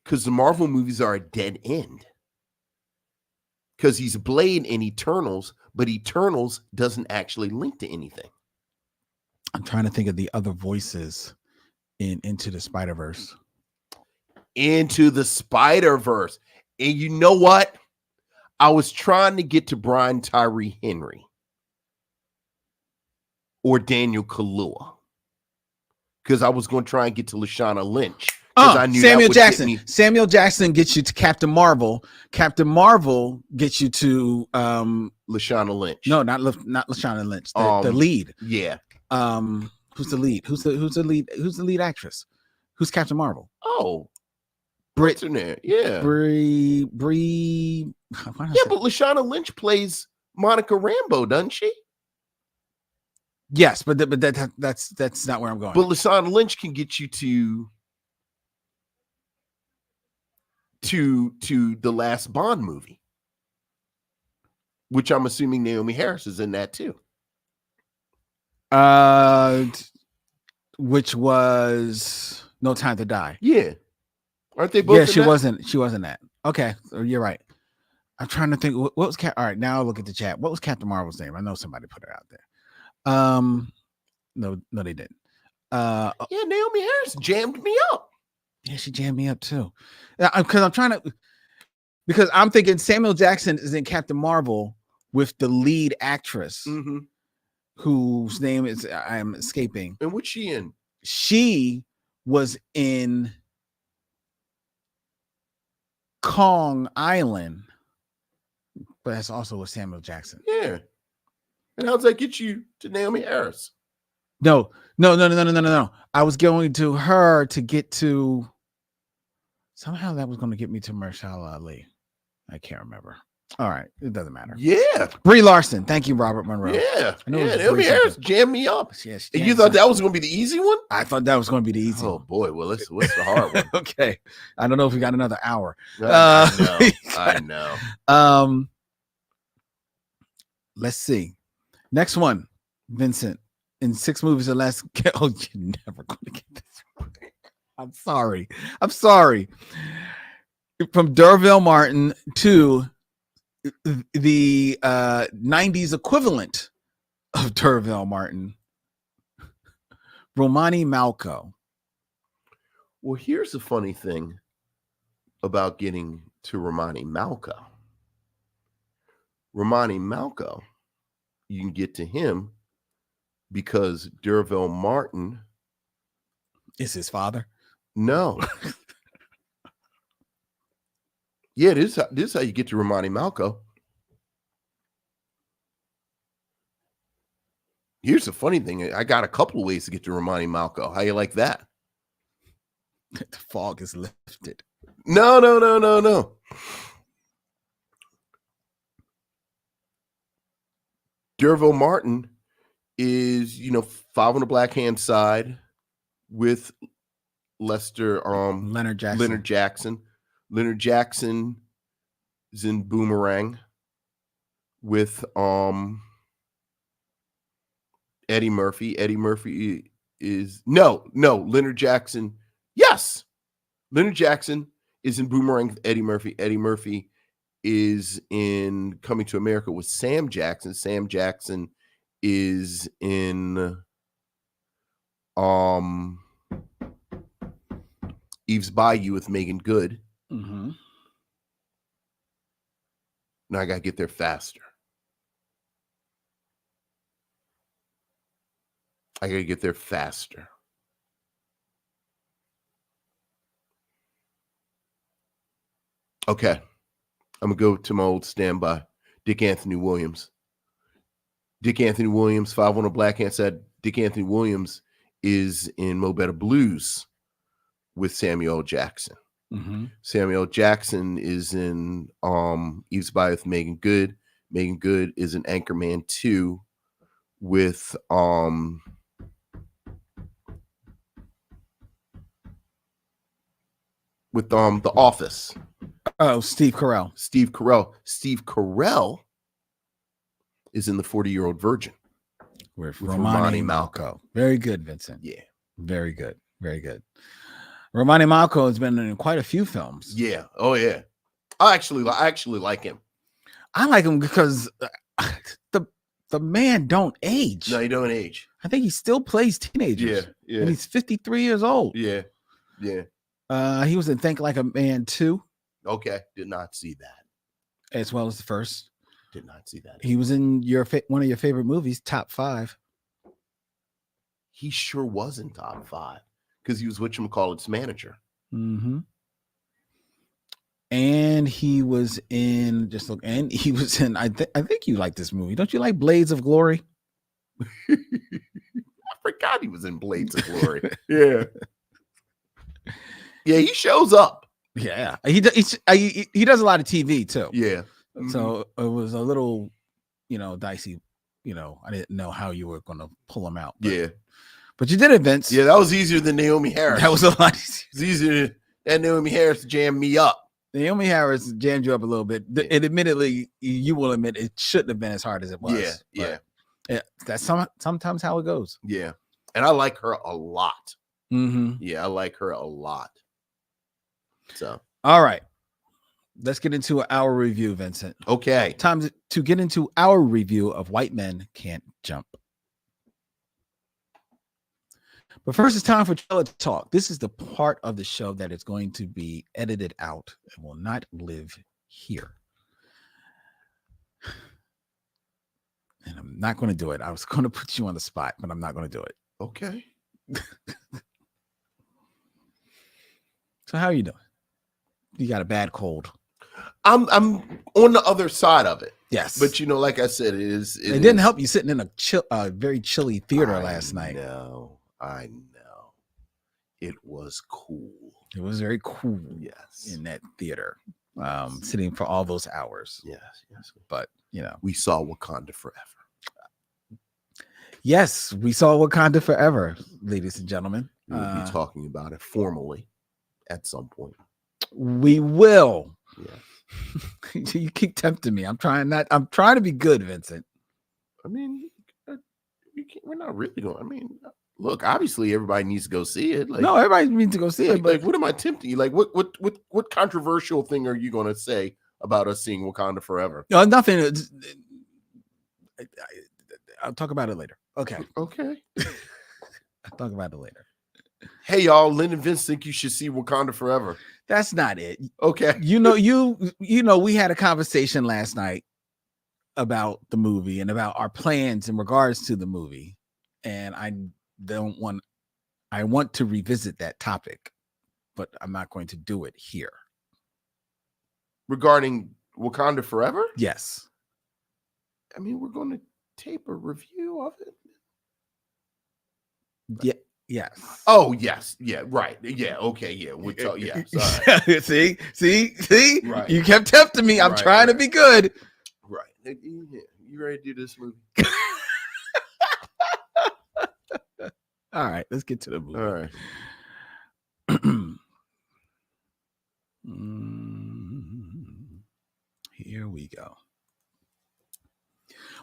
Because the Marvel movies are a dead end. Because he's Blade in Eternals, but Eternals doesn't actually link to anything. I'm trying to think of the other voices in Into the Spider-Verse. Into the Spider-Verse. And you know what? I was trying to get to Brian Tyree Henry or Daniel Kaluuya because I was going to try and get to Lashana Lynch. I knew Samuel Jackson. Samuel Jackson gets you to Captain Marvel. Captain Marvel gets you to Lashana Lynch. No, not Lashana Lynch. The lead. Yeah. Who's the lead? Who's the lead? Who's the lead actress? Who's Captain Marvel? Oh, Brit. in there. Yeah. Brie. Yeah, but Lashana Lynch plays Monica Rambeau, doesn't she? Yes, but that's not where I'm going. But Lashana Lynch can get you to the last Bond movie, which I'm assuming Naomi Harris is in that too. Which was No Time to Die. Yeah. Aren't they both? Yeah, she wasn't that. Okay, so you're right. I'm trying to think what was all right, now I'll look at the chat. What was Captain Marvel's name? I know somebody put it out there. No, they didn't. Yeah, Naomi Harris jammed me up. Yeah, she jammed me up too. Because I'm thinking Samuel Jackson is in Captain Marvel with the lead actress, whose name is I'm escaping. And what's she in? She was in Kong Island, but that's also with Samuel Jackson. Yeah. And how does that get you to Naomi Harris? No. I was going to her to get to. Somehow that was going to get me to Mahershala Ali. I can't remember. All right, it doesn't matter. Yeah, Brie Larson. Thank you, Robert Monroe. Yeah, Naomi Harris jammed me up. Yes, and you thought that was going to be the easy one? I thought that was going to be the easy one. Oh boy, well, what's the hard one? Okay, I don't know if we got another hour. I know. Let's see. Next one, Vincent. In 6 movies or less. Oh, you're never going to get this one. I'm sorry. From D'Urville Martin to the 90s equivalent of D'Urville Martin, Romani Malco. Well, here's the funny thing about getting to Romani Malco. Romani Malco, you can get to him because D'Urville Martin is his father. No. Yeah, this is how you get to Romani Malco. Here's the funny thing. I got a couple of ways to get to Romani Malco. How you like that? The fog is lifted. No. D'Urville Martin is, Five on the Black Hand Side with Leonard Jackson. Leonard Jackson is in Boomerang with Eddie Murphy. Eddie Murphy is Leonard Jackson. Yes, Leonard Jackson is in Boomerang with Eddie Murphy. Eddie Murphy is in Coming to America with Sam Jackson. Sam Jackson is in Eve's Bayou with Megan Good. Mm-hmm. Now I gotta get there faster. Okay. I'm gonna go to my old standby. Dick Anthony Williams. 5 on a Black Hand said Dick Anthony Williams is in Mo Better Blues with Samuel L. Jackson. Mm-hmm. Samuel L. Jackson is in Eve's Bayou with Megan Good. Megan Good is in Anchorman 2 with The Office. Oh, Steve Carell. Steve Carell is in The 40-Year-Old Virgin With Romani Malco. Very good, Vincent. Yeah. Very good. Very good. Romani Malco has been in quite a few films. Yeah. Oh yeah. I actually like him. I like him because the man don't age. No, he don't age. I think he still plays teenagers. Yeah. And he's 53 years old. Yeah. He was in Think Like a Man 2, Okay. Did not see that. as well as the first. Did not see that. He was in one of your favorite movies, Top 5. He sure was in Top 5 because he was whatchamacallit's manager. Mm-hmm. And he was in I think you like this movie. Don't you like Blades of Glory? I forgot he was in Blades of Glory. Yeah. Yeah, he shows up. Yeah. He does a lot of TV too. Yeah. So it was a little, dicey. I didn't know how you were going to pull him out. But you did it, Vince. Yeah, that was easier than Naomi Harris. That was a lot easier. It's easier than Naomi Harris jammed me up. Naomi Harris jammed you up a little bit. Yeah. And admittedly, you will admit it shouldn't have been as hard as it was. Yeah. That's sometimes how it goes. Yeah. And I like her a lot. Mm-hmm. Yeah, I like her a lot. So, all right. Let's get into our review, Vincent. okay. Time to get into our review of White Men Can't Jump. But first, it's time for Trailer Talk. This is the part of the show that is going to be edited out and will not live here. And I'm not going to do it. I was going to put you on the spot, but I'm not going to do it. Okay. So how are you doing? You got a bad cold. I'm on the other side of it. Yes. But like I said, it didn't help you sitting in a very chilly theater last night. I know. It was cool. It was very cool. Yes. In that theater. Sitting for all those hours. Yes. But we saw Wakanda Forever. Yes, we saw Wakanda Forever, ladies and gentlemen. We'll be talking about it formally at some point. We will. Yeah. You keep tempting me. I'm trying to be good, Vincent. I mean, we're not really going. I mean, look, obviously everybody needs to go see it. No, everybody needs to go see it. But what am I tempting you? Like, what controversial thing are you going to say about us seeing Wakanda Forever? No, nothing. I'll talk about it later. Okay. I'll talk about it later. Hey, y'all, Len and Vince think you should see Wakanda Forever. That's not it. Okay. We had a conversation last night about the movie and about our plans in regards to the movie. And I want to revisit that topic, but I'm not going to do it here. Regarding Wakanda Forever? Yes. I mean, we're going to tape a review of it. Yeah. Yes. Oh, yes. Yeah. Right. Yeah. Okay. Yeah. We'll talk. Yes. All right. See. Right. You kept tempting me. I'm trying to be good. Right. You ready to do this movie? All right. Let's get to the movie. All right. you go.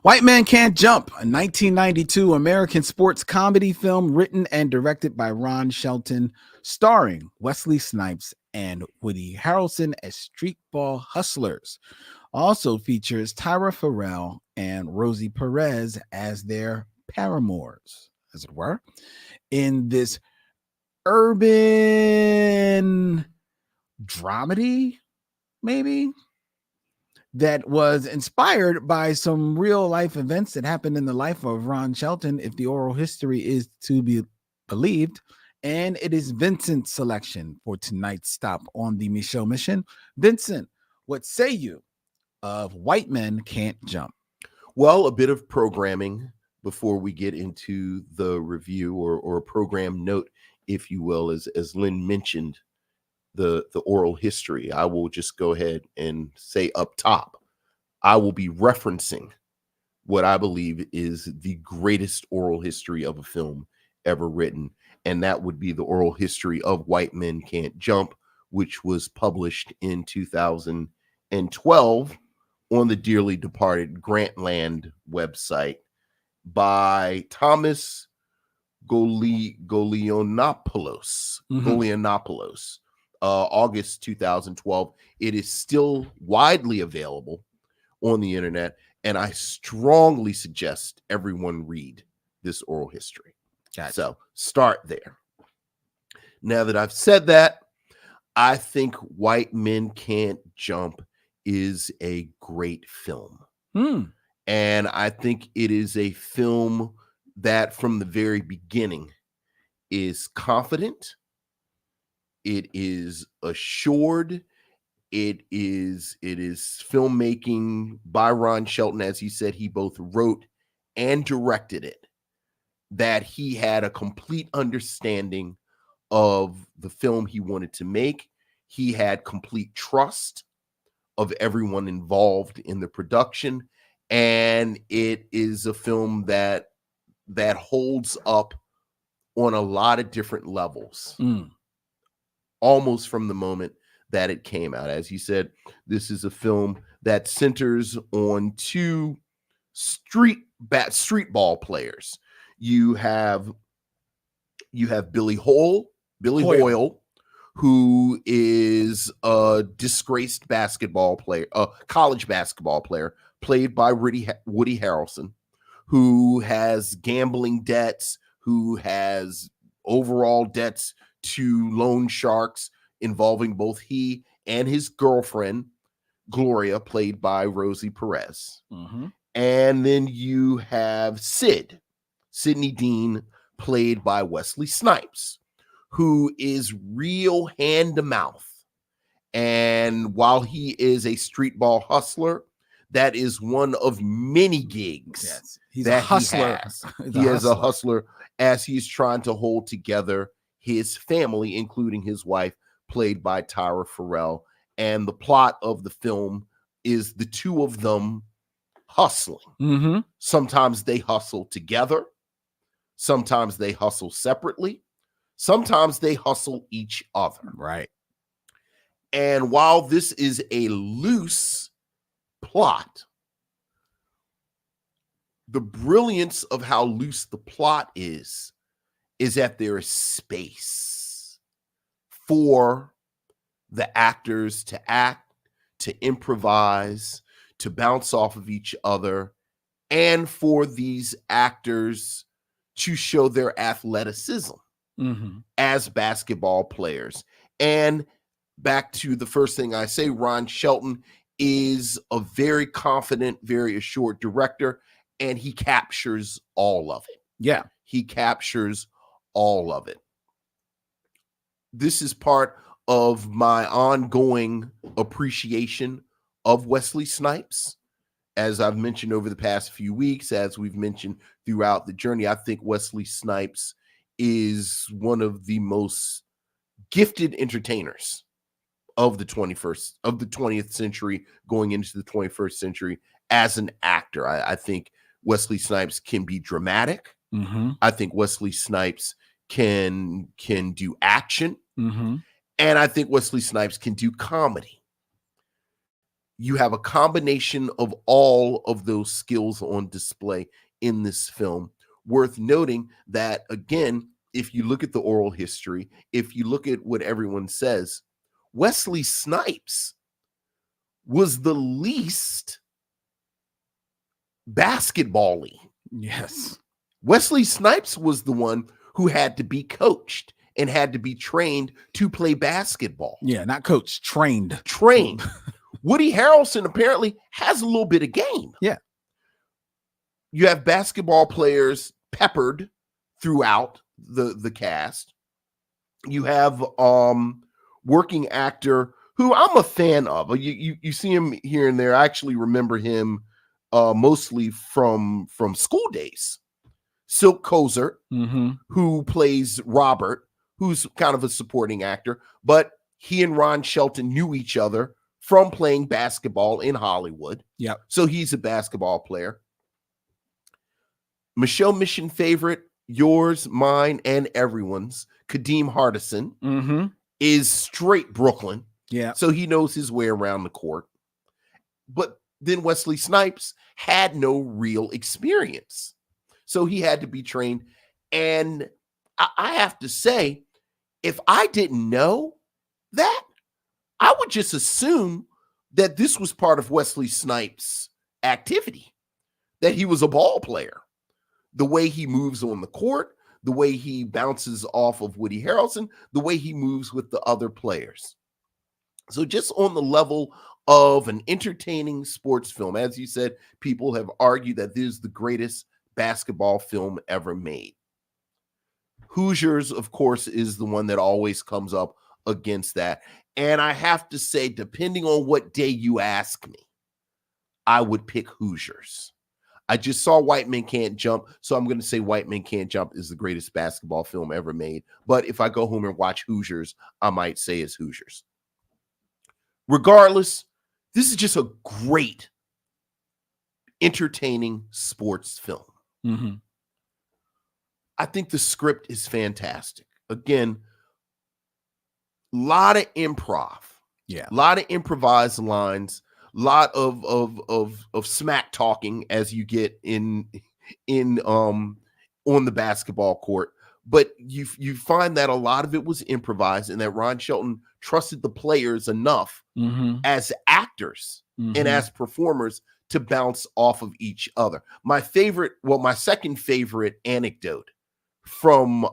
White Man Can't Jump, a 1992 American sports comedy film written and directed by Ron Shelton, starring Wesley Snipes and Woody Harrelson as streetball hustlers. Also features Tyra Farrell and Rosie Perez as their paramours, as it were, in this urban dramedy, maybe, that was inspired by some real life events that happened in the life of Ron Shelton, if the oral history is to be believed. And it is Vincent's selection for tonight's stop on the Michaud Mission. Vincent, what say you of White Men Can't Jump? Well, a bit of programming before we get into the review, or a program note, if you will, as Len mentioned, the oral history. I will just go ahead and say up top, I will be referencing what I believe is the greatest oral history of a film ever written, and that would be the oral history of White Men Can't Jump, which was published in 2012 on the dearly departed Grantland website by Thomas Golianopoulos. August 2012. It is still widely available on the internet, and I strongly suggest everyone read this oral history. Gotcha. So start there. Now that I've said that, I think White Men Can't Jump is a great film. And I think it is a film that from the very beginning is confident. It is assured. It is filmmaking by Ron Shelton. As he said, he both wrote and directed it, that he had a complete understanding of the film he wanted to make. He had complete trust of everyone involved in the production. And it is a film that holds up on a lot of different levels. Almost from the moment that it came out. As you said, this is a film that centers on two streetball players. You have Billy Hoyle, who is a disgraced basketball player, a college basketball player, played by Woody Harrelson, who has gambling debts, who has overall debts to loan sharks involving both he and his girlfriend, Gloria, played by Rosie Perez. And then you have Sidney Dean, played by Wesley Snipes, who is real hand to mouth. And while he is a streetball hustler, that is one of many gigs. Yes, he's a hustler. He is a hustler as he's trying to hold together his family, including his wife, played by Tyra Farrell. And the plot of the film is the two of them hustling. Sometimes they hustle together. Sometimes they hustle separately. Sometimes they hustle each other. Right. And while this is a loose plot, the brilliance of how loose the plot is that there is space for the actors to act, to improvise, to bounce off of each other, and for these actors to show their athleticism as basketball players. And back to the first thing I say, Ron Shelton is a very confident, very assured director, and he captures all of it. Yeah. He captures all of it. This is part of my ongoing appreciation of Wesley Snipes. As I've mentioned over the past few weeks, as we've mentioned throughout the journey, I think Wesley Snipes is one of the most gifted entertainers of the 20th century, going into the 21st century as an actor. I think Wesley Snipes can be dramatic. I think Wesley Snipes can do action. And I think Wesley Snipes can do comedy. You have a combination of all of those skills on display in this film. Worth noting that, again, if you look at the oral history, if you look at what everyone says, Wesley Snipes was the least basketball-y. Yes. Wesley Snipes was the one who had to be coached and had to be trained to play basketball. Yeah, not coach, trained. Woody Harrelson apparently has a little bit of game. Yeah. You have basketball players peppered throughout the cast. You have working actor who I'm a fan of. You see him here and there. I actually remember him mostly from School Days. Silk Kozert, who plays Robert, who's kind of a supporting actor, but he and Ron Shelton knew each other from playing basketball in Hollywood. Yep. So he's a basketball player. Michelle Mission favorite, yours, mine, and everyone's, Kadeem Hardison, is straight Brooklyn. Yeah. So he knows his way around the court. But then Wesley Snipes had no real experience. So he had to be trained. And I have to say, if I didn't know that, I would just assume that this was part of Wesley Snipes' activity, that he was a ball player. The way he moves on the court, the way he bounces off of Woody Harrelson, the way he moves with the other players. So just on the level of an entertaining sports film, as you said, people have argued that this is the greatest basketball film ever made. Hoosiers, of course, is the one that always comes up against that. And I have to say, depending on what day you ask me, I would pick Hoosiers. I just saw White Men Can't Jump, so I'm going to say White Men Can't Jump is the greatest basketball film ever made. But if I go home and watch Hoosiers, I might say it's Hoosiers. Regardless, this is just a great, entertaining sports film. I think the script is fantastic. Again, a lot of improv. Yeah. A lot of improvised lines, a lot of smack talking as you get in on the basketball court. But you find that a lot of it was improvised and that Ron Shelton trusted the players enough as actors and as performers to bounce off of each other. My second favorite anecdote from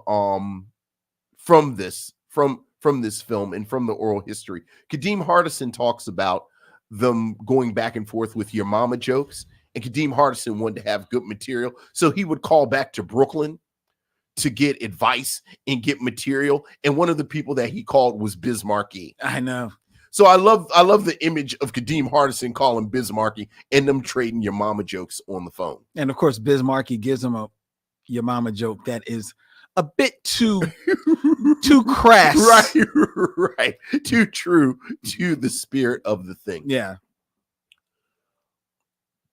this film and from the oral history, Kadeem Hardison talks about them going back and forth with your mama jokes, and Kadeem Hardison wanted to have good material, so he would call back to Brooklyn to get advice and get material, and one of the people that he called was Biz Markie. I know. So I love the image of Kadeem Hardison calling Biz Markie and them trading your mama jokes on the phone. And of course, Biz Markie gives him a your mama joke that is a bit too crass. Right. Too true to the spirit of the thing. Yeah.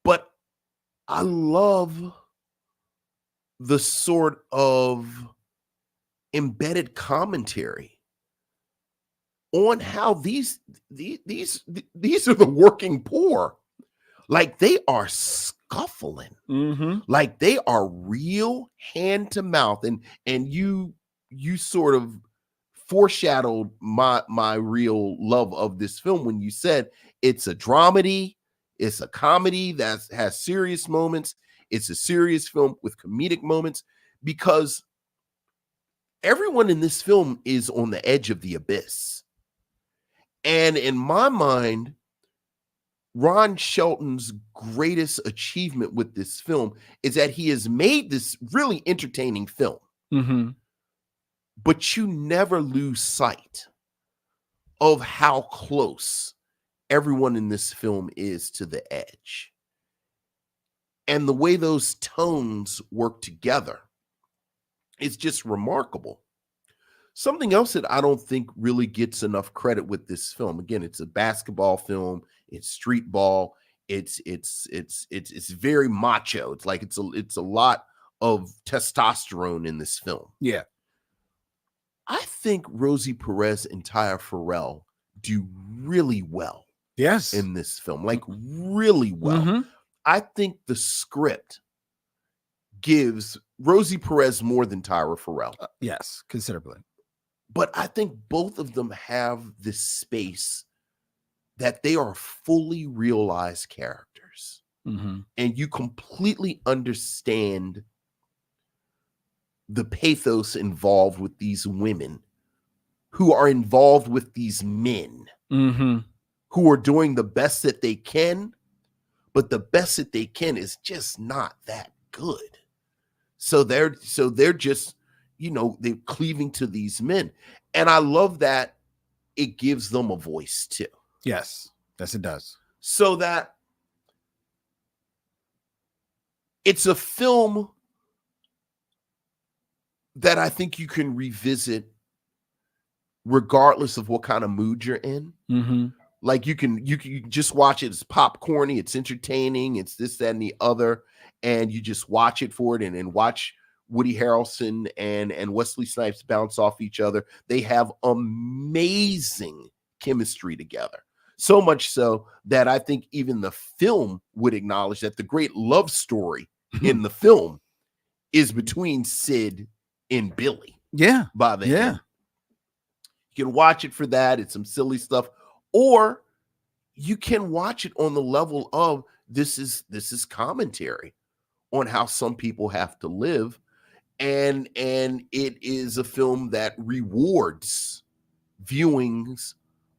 But I love the sort of embedded commentary on how these are the working poor. Like they are scuffling. Like they are real hand to mouth. And you sort of foreshadowed my real love of this film when you said it's a dramedy, it's a comedy that has serious moments, it's a serious film with comedic moments, because everyone in this film is on the edge of the abyss. And in my mind, Ron Shelton's greatest achievement with this film is that he has made this really entertaining film. But you never lose sight of how close everyone in this film is to the edge. And the way those tones work together is just remarkable. Something else that I don't think really gets enough credit with this film. Again, it's a basketball film. It's street ball. It's very macho. It's like it's a lot of testosterone in this film. Yeah. I think Rosie Perez and Taya Farrell do really well Yes. in this film, like really well. Mhm. I think the script gives Rosie Perez more than Tyra Farrell, Yes, considerably. but I think both of them have this space that they are fully realized characters, Mhm. and you completely understand the pathos involved with these women who are involved with these men Mhm. who are doing the best that they can, but the best that they can is just not that good. So they're just, they're cleaving to these men. And I love that it gives them a voice too. Yes. Yes, it does. So that it's a film that I think you can revisit regardless of what kind of mood you're in. Mhm. Like you can just watch it. It's popcorny, it's entertaining, it's this, that, and the other, and you just watch it for it and watch Woody Harrelson and Wesley Snipes bounce off each other. They have amazing chemistry together. So much so that I think even the film would acknowledge that the great love story in the film is between Sid and Billy. Yeah. By the Yeah. end. You can watch it for that. It's some silly stuff. Or you can watch it on the level of this is commentary on how some people have to live. And it is a film that rewards viewings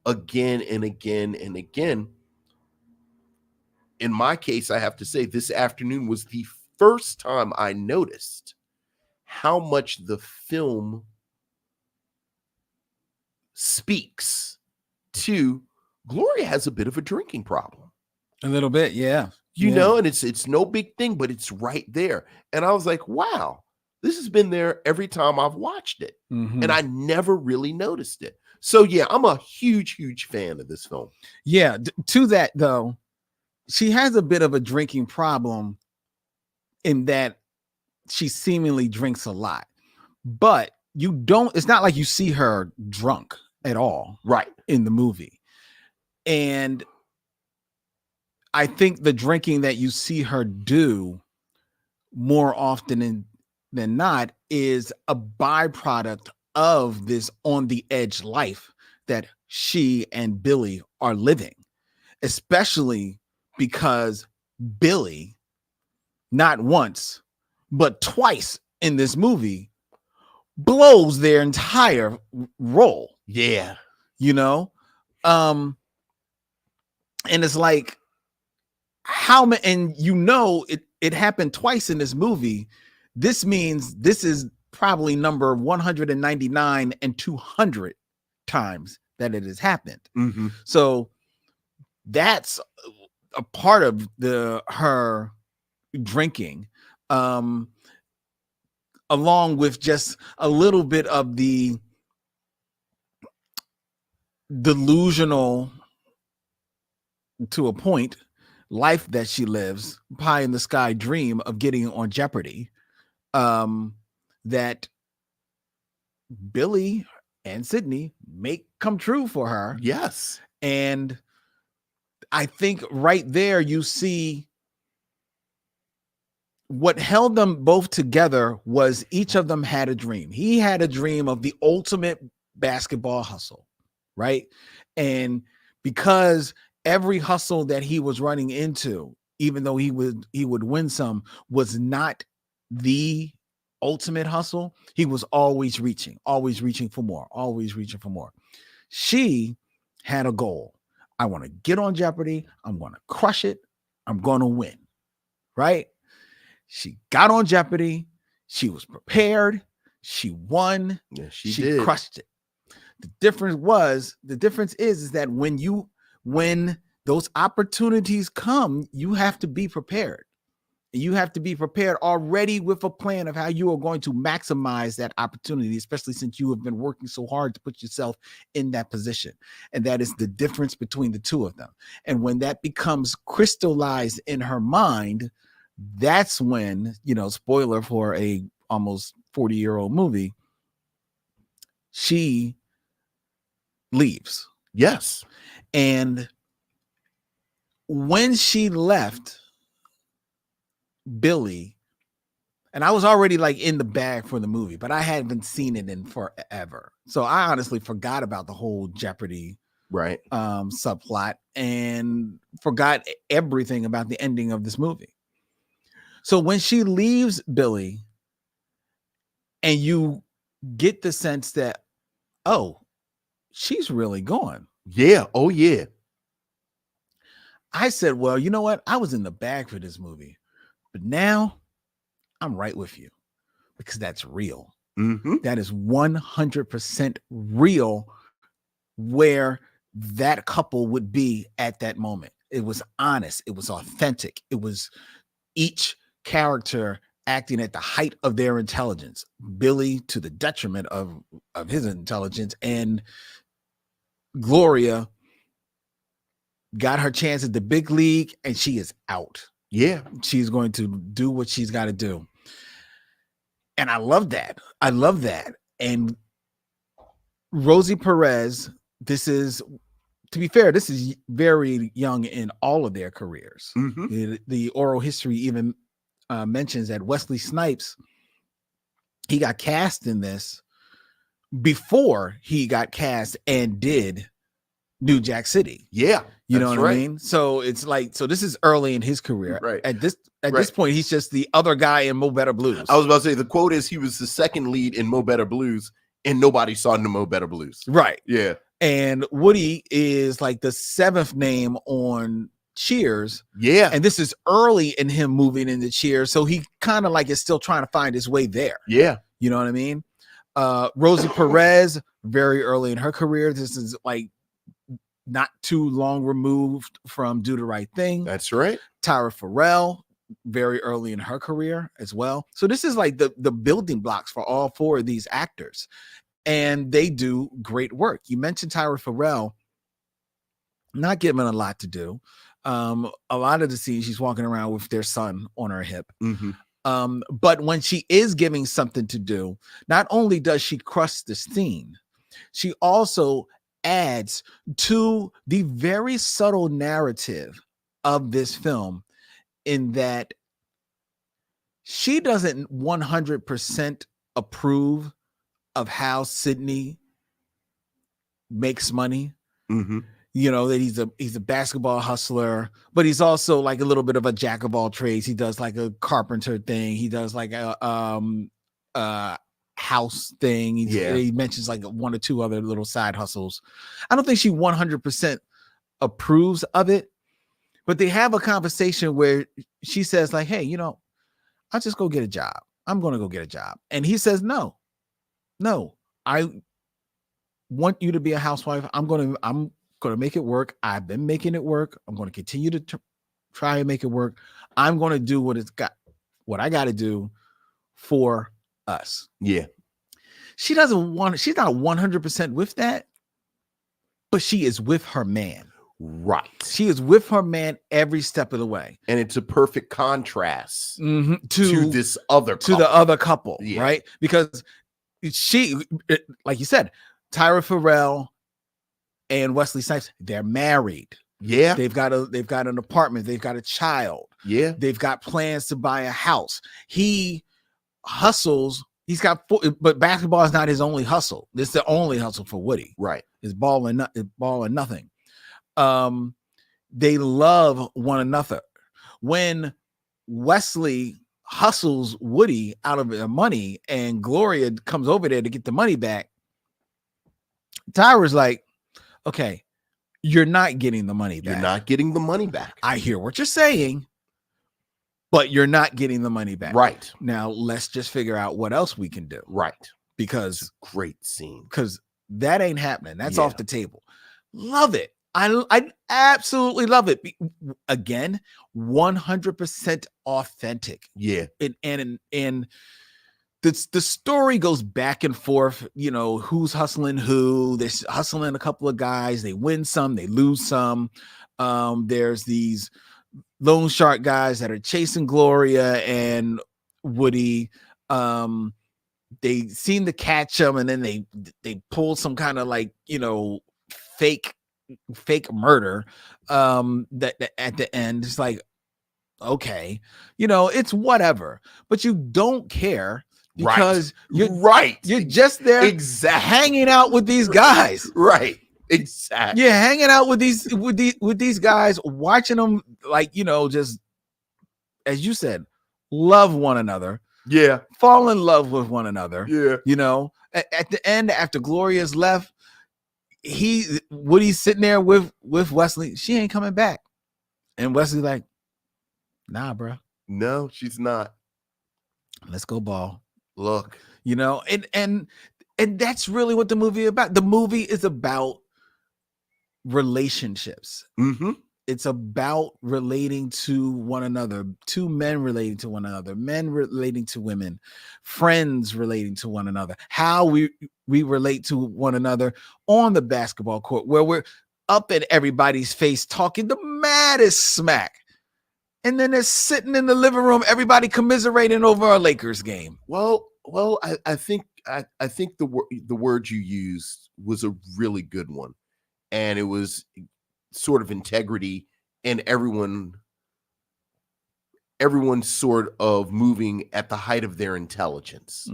again and again and again. In my case, I have to say this afternoon was the first time I noticed how much the film speaks to Gloria has a bit of a drinking problem. A little bit, yeah. You Yeah. know, and it's no big thing, but it's right there. And I was like, wow, this has been there every time I've watched it. Mhm. And I never really noticed it. So yeah, I'm a huge, huge fan of this film. Yeah, to that though, she has a bit of a drinking problem in that she seemingly drinks a lot. But it's not like you see her drunk at all Right. in the movie. And I think the drinking that you see her do more often than not is a byproduct of this on the edge life that she and Billy are living, especially because Billy, not once, but twice in this movie, blows their entire role, Yeah. you know? And it's like, how many, and it happened twice in this movie. This means this is probably number 199 and 200 times that it has happened. Mm-hmm. So that's a part of her drinking, along with just a little bit of the delusional, to a point, life that she lives, pie in the sky dream of getting on Jeopardy, that Billy and Sydney make come true for her. Yes. And I think right there you see what held them both together was each of them had a dream. He had a dream of the ultimate basketball hustle, right? And because every hustle that he was running into, even though he would win some, was not the ultimate hustle, he was always reaching for more, always reaching for more. She had a goal. I want to get on Jeopardy. I'm going to crush it. I'm going to win, right? She got on Jeopardy. She was prepared. She won. Yeah, she She did. crushed it. The difference is that when those opportunities come, you have to be prepared. You have to be prepared already with a plan of how you are going to maximize that opportunity, especially since you have been working so hard to put yourself in that position. And that is the difference between the two of them. And when that becomes crystallized in her mind, that's when, spoiler for a almost 40-year-old movie, she leaves. Yes. And when she left Billy, and I was already like in the bag for the movie, but I hadn't seen it in forever. So I honestly forgot about the whole Jeopardy Right. subplot and forgot everything about the ending of this movie. So when she leaves Billy, and you get the sense that, oh, she's really gone. Yeah. Oh, yeah. I said, well, you know what? I was in the bag for this movie, but now I'm right with you because that's real. Mm-hmm. That is 100% real where that couple would be at that moment. It was honest. It was authentic. It was each character acting at the height of their intelligence. Billy to the detriment of his intelligence, and Gloria got her chance at the big league and she is out. Yeah. She's going to do what she's got to do. And I love that. I love that. And Rosie Perez, this is, to be fair, this is very young in all of their careers. Mm-hmm. The oral history even mentions that Wesley Snipes, he got cast in this before he got cast and did New Jack City. Yeah. You know that's what right. I mean? So it's like, so this is early in his career. Right. At this Right. point, he's just the other guy in Mo Better Blues. I was about to say the quote is he was the second lead in Mo Better Blues, and nobody saw no Mo Better Blues. Right. Yeah. And Woody is like the seventh name on Cheers. Yeah. And this is early in him moving into Cheers. So he kind of like is still trying to find his way there. Yeah. You know what I mean? Rosie Perez, very early in her career. This is like not too long removed from Do the Right Thing. That's right. Tyra Farrell, very early in her career as well. So this is like the building blocks for all four of these actors. And they do great work. You mentioned Tyra Farrell, not given a lot to do. A lot of the scenes she's walking around with their son on her hip. Mm-hmm. But when she is giving something to do, not only does she crush the scene, she also adds to the very subtle narrative of this film in that she doesn't 100% approve of how Sidney makes money. Mm-hmm. You know, that he's a basketball hustler, but he's also like a little bit of a jack of all trades. He does like a carpenter thing. He does like a house thing. He mentions like one or two other little side hustles. I don't think she 100% approves of it, but they have a conversation where she says like, hey, you know, I'll just go get a job. I'm going to go get a job. And he says, no, I want you to be a housewife. I'm going to make it work. I've been making it work. I'm going to continue to try and make it work. I'm going to do what I got to do for us. Yeah. She's not 100% with that, but she is with her man. Right. She is with her man every step of the way. And it's a perfect contrast to this other couple. To the other couple, Yeah. right? Because she, like you said, Tyra Farrell and Wesley Snipes, they're married. Yeah. They've got an apartment. They've got a child. Yeah. They've got plans to buy a house. He hustles. He's got, but basketball is not his only hustle. This is the only hustle for Woody. Right. It's ball and nothing. They love one another. When Wesley hustles Woody out of the money and Gloria comes over there to get the money back, Tyra's like, okay, you're not getting the money back. You're not getting the money back. I hear what you're saying, but you're not getting the money back. Right. Now let's just figure out what else we can do. Right. Because Great scene. that ain't happening. That's Yeah. off the table. Love it. I absolutely love it. Again, 100% authentic. Yeah. And the story goes back and forth, you know, who's hustling who. They're hustling a couple of guys. They win some, they lose some. There's these loan shark guys that are chasing Gloria and Woody. They seem to catch them, and then they pull some kind of like, you know, fake fake murder that at the end, it's like, okay, it's whatever, but you don't care because you're just there Exactly. hanging out with these guys. Right. Exactly. You're hanging out with these guys, watching them, like, just, as you said, love one another, Yeah. fall in love with one another. Yeah. At the end, after Gloria's left, Woody's sitting there with Wesley. She ain't coming back, and Wesley's like, nah, bro. No, she's not. Let's go ball. Look. And that's really what the movie is about. The movie is about relationships. Mm-hmm. It's about relating to one another, two men relating to one another, men relating to women, friends relating to one another, how we relate to one another on the basketball court, where we're up in everybody's face talking the maddest smack. And then they're sitting in the living room, everybody commiserating over a Lakers game. Well, I think the word you used was a really good one, and it was sort of integrity, and everyone sort of moving at the height of their intelligence,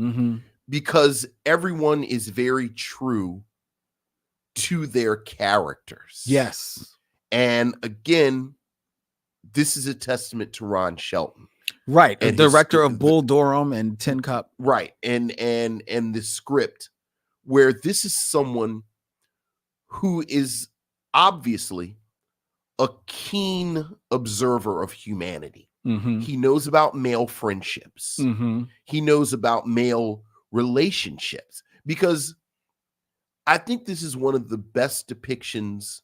because everyone is very true to their characters. Yes, and again, this is a testament to Ron Shelton. Right, and the director of Bull Durham and Tin Cup. Right, and the script, where this is someone who is obviously a keen observer of humanity. He knows about male friendships. He knows about male relationships, because I think this is one of the best depictions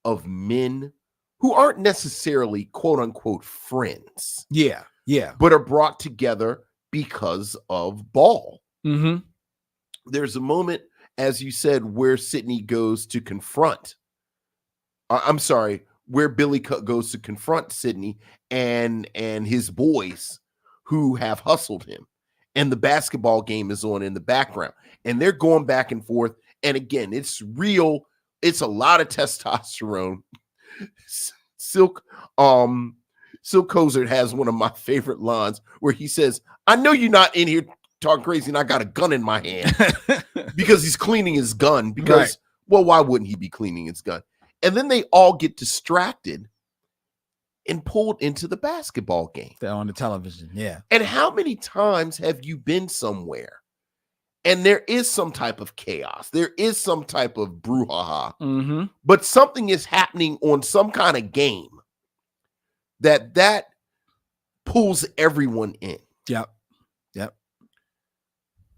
of men who aren't necessarily quote unquote friends. Yeah. But are brought together because of ball. There's a moment, as you said, where Sydney goes to confront. Where Billy goes to confront Sydney and his boys who have hustled him. And the basketball game is on in the background. And they're going back and forth. And again, it's real. It's a lot of testosterone. Silk Cozart has one of my favorite lines where he says, I know you're not in here talking crazy and I got a gun in my hand, because he's cleaning his gun, because, well, why wouldn't he be cleaning his gun? And then they all get distracted and pulled into the basketball game. They're on the television. Yeah. And how many times have you been somewhere and there is some type of chaos, there is some type of brouhaha, but something is happening on some kind of game that pulls everyone in. Yep.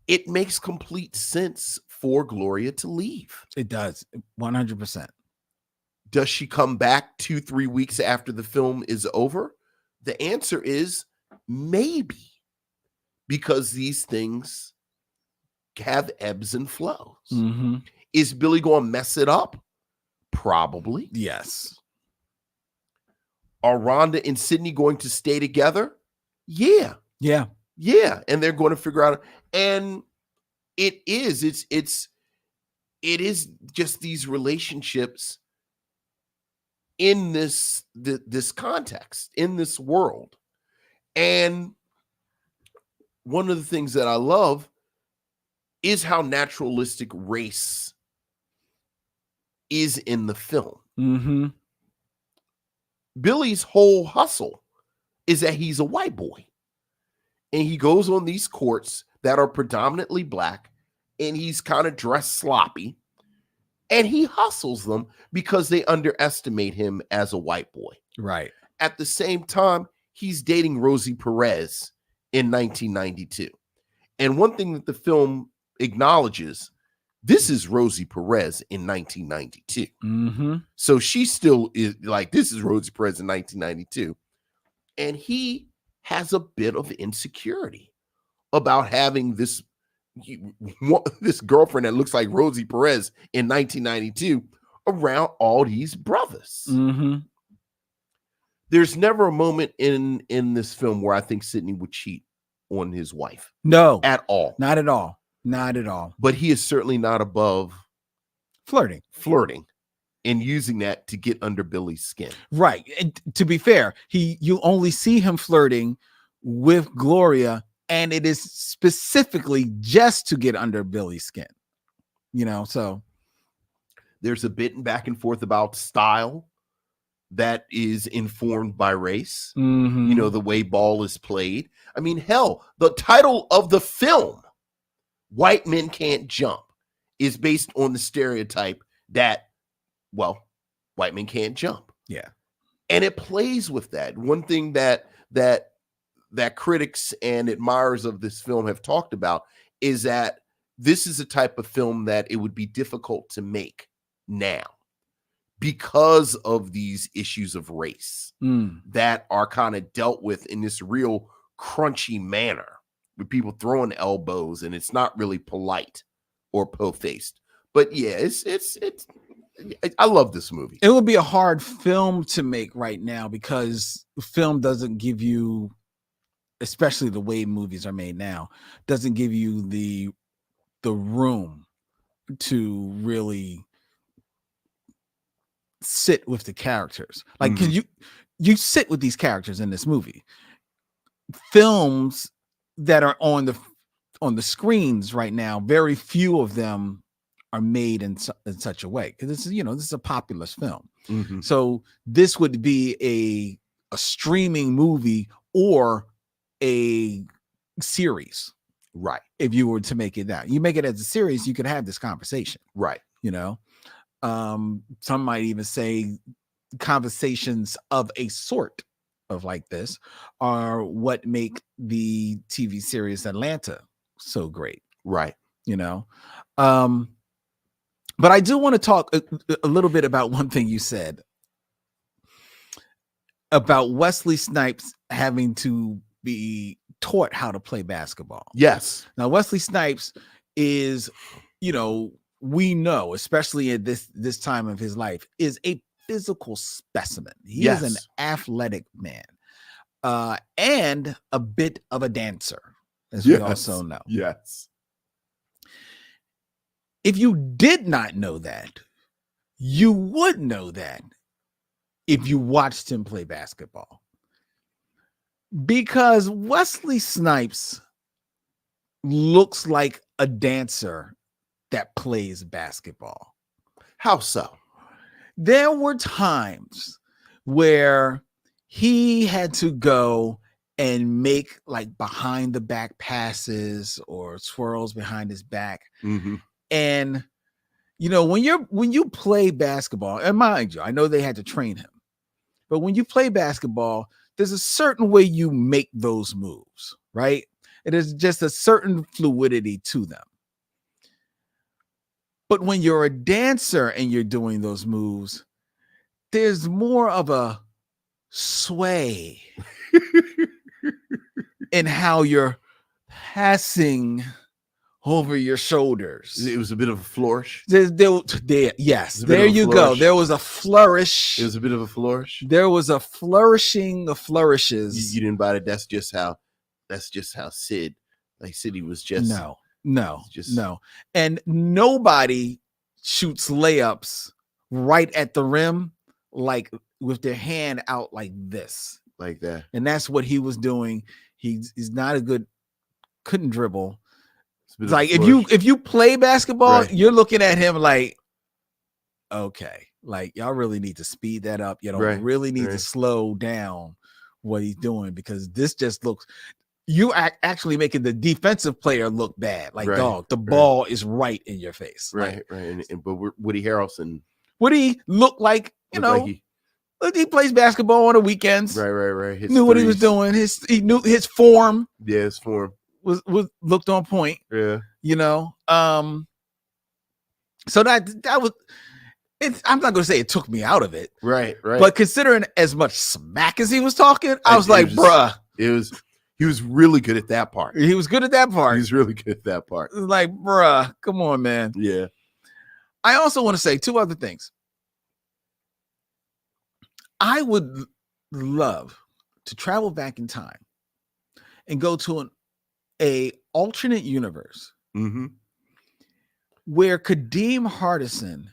It makes complete sense for Gloria to leave. It does. 100%. Does she come back 2-3 weeks after the film is over? The answer is maybe, because these things have ebbs and flows. Is Billy going to mess it up? Probably. Yes. Are Rhonda and Sydney going to stay together? Yeah. And they're going to figure out, and it is just these relationships in this context, in this world. And one of the things that I love is how naturalistic race is in the film. Billy's whole hustle is that he's a white boy, and he goes on these courts that are predominantly black, and he's kind of dressed sloppy, and he hustles them because they underestimate him as a white boy. Right. At the same time, he's dating Rosie Perez in 1992. And one thing that the film acknowledges, this is Rosie Perez in 1992. So she still is like, this is Rosie Perez in 1992. And he has a bit of insecurity about having this girlfriend that looks like Rosie Perez in 1992 around all these brothers. There's never a moment in this film where I think Sidney would cheat on his wife. No. At all. Not at all. Not at all. But he is certainly not above flirting. and using that to get under Billy's skin. Right. And to be fair, you only see him flirting with Gloria, and it is specifically just to get under Billy's skin. So there's a bit back and forth about style that is informed by race. The way ball is played. I mean, hell, the title of the film, White Men Can't Jump, is based on the stereotype that, well, white men can't jump. Yeah. And it plays with that. One thing that critics and admirers of this film have talked about is that this is a type of film that it would be difficult to make now because of these issues of race that are kind of dealt with in this real crunchy manner with people throwing elbows, and it's not really polite or po-faced. But yeah, it's I love this movie. It would be a hard film to make right now because film doesn't give you, especially the way movies are made now, doesn't give you the room to really sit with the characters. Like, cause you sit with these characters in this movie. Films that are on the screens right now, very few of them are made in such a way, because this is a populist film. So this would be a streaming movie or a series, right? If you were to make it that, you make it as a series, you could have this conversation, right? Some might even say conversations of a sort of like this are what make the TV series Atlanta so great, right? But I do want to talk a little bit about one thing you said about Wesley Snipes having to be taught how to play basketball. Yes. Now, Wesley Snipes is, we know, especially at this time of his life, is a physical specimen. He is an athletic man, and a bit of a dancer, as we also know. Yes. If you did not know that, you would know that if you watched him play basketball. Because Wesley Snipes looks like a dancer that plays basketball. How so? There were times where he had to go and make like behind the back passes or swirls behind his back. And when you play basketball, and mind you, I know they had to train him, but when you play basketball, there's a certain way you make those moves, right? It is just a certain fluidity to them. But when you're a dancer and you're doing those moves, there's more of a sway in how you're passing over your shoulders. It was a bit of a flourish. Yes, there you go. There was a flourish. It was a bit of a flourish. There was a flourishing of flourishes. You didn't buy it. That's just how Sid. Like Sid was just no. And nobody shoots layups right at the rim, like with their hand out like this, like that. And that's what he was doing. He's not couldn't dribble. It's like if you play basketball, right, you're looking at him like, okay, like y'all really need to speed that up. You don't really need to slow down what he's doing, because this just looks, you are actually making the defensive player look bad. Like, dog, the ball is right in your face. Right. But Woody Harrelson. Woody looked like, he plays basketball on the weekends. Right. Knew what he was doing. He knew his form. Yeah, his form was looked on point. Yeah. So that was it. I'm not gonna say it took me out of it. Right. But considering as much smack as he was talking, I was like, bruh. He was really good at that part. He was good at that part. He's really good at that part. Like, bruh, come on, man. Yeah. I also want to say two other things. I would love to travel back in time and go to a alternate universe where Kadeem Hardison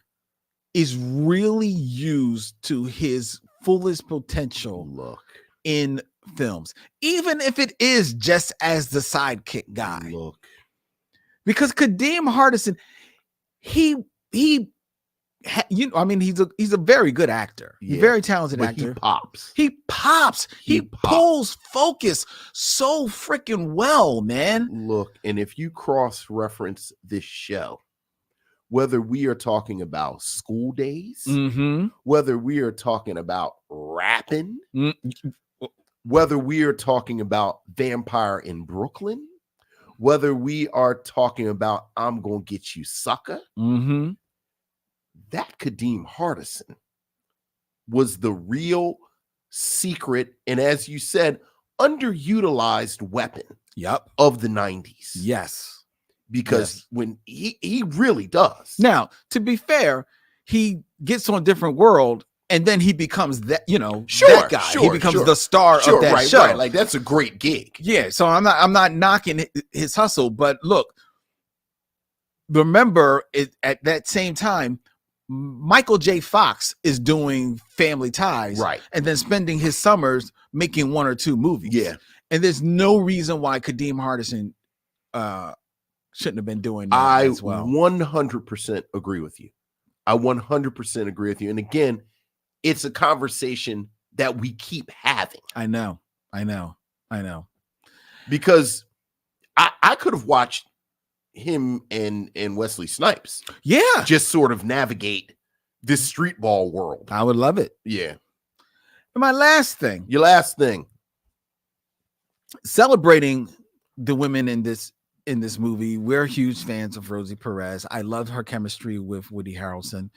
is really used to his fullest potential Look, in films, even if it is just as the sidekick guy. look. Because Kadeem Hardison, he's a very good actor. He's a Yeah, very talented But actor. he pops. He pops. He pops. pulls focus so freaking well, man. Look, and if you cross-reference this show, whether we are talking about School Days, Mm-hmm. whether we are talking about rapping, Mm-hmm. whether we are talking about Vampire in Brooklyn, whether we are talking about I'm Gonna Get You Sucker, Mm-hmm. that Kadeem Hardison was the real secret, and as you said, underutilized weapon Yep. of the 90s. Yes. Because when he really does. Now, to be fair, he gets on Different World and then he becomes that, that guy. He becomes the star of that show. Right. Like, that's a great gig. Yeah, so I'm not knocking his hustle, but look, remember at that same time, Michael J. Fox is doing Family Ties, Right. and then spending his summers making 1 or 2 movies. Yeah. And there's no reason why Kadeem Hardison shouldn't have been doing that I as well. 100% agree with you. I 100% agree with you. And again, it's a conversation that we keep having. I know. Because I could have watched him and Wesley Snipes Yeah. just sort of navigate this street ball world. I would love it. Yeah. And my last thing, Your last thing. celebrating the women in this movie. We're huge fans of Rosie Perez. I loved her chemistry with Woody Harrelson.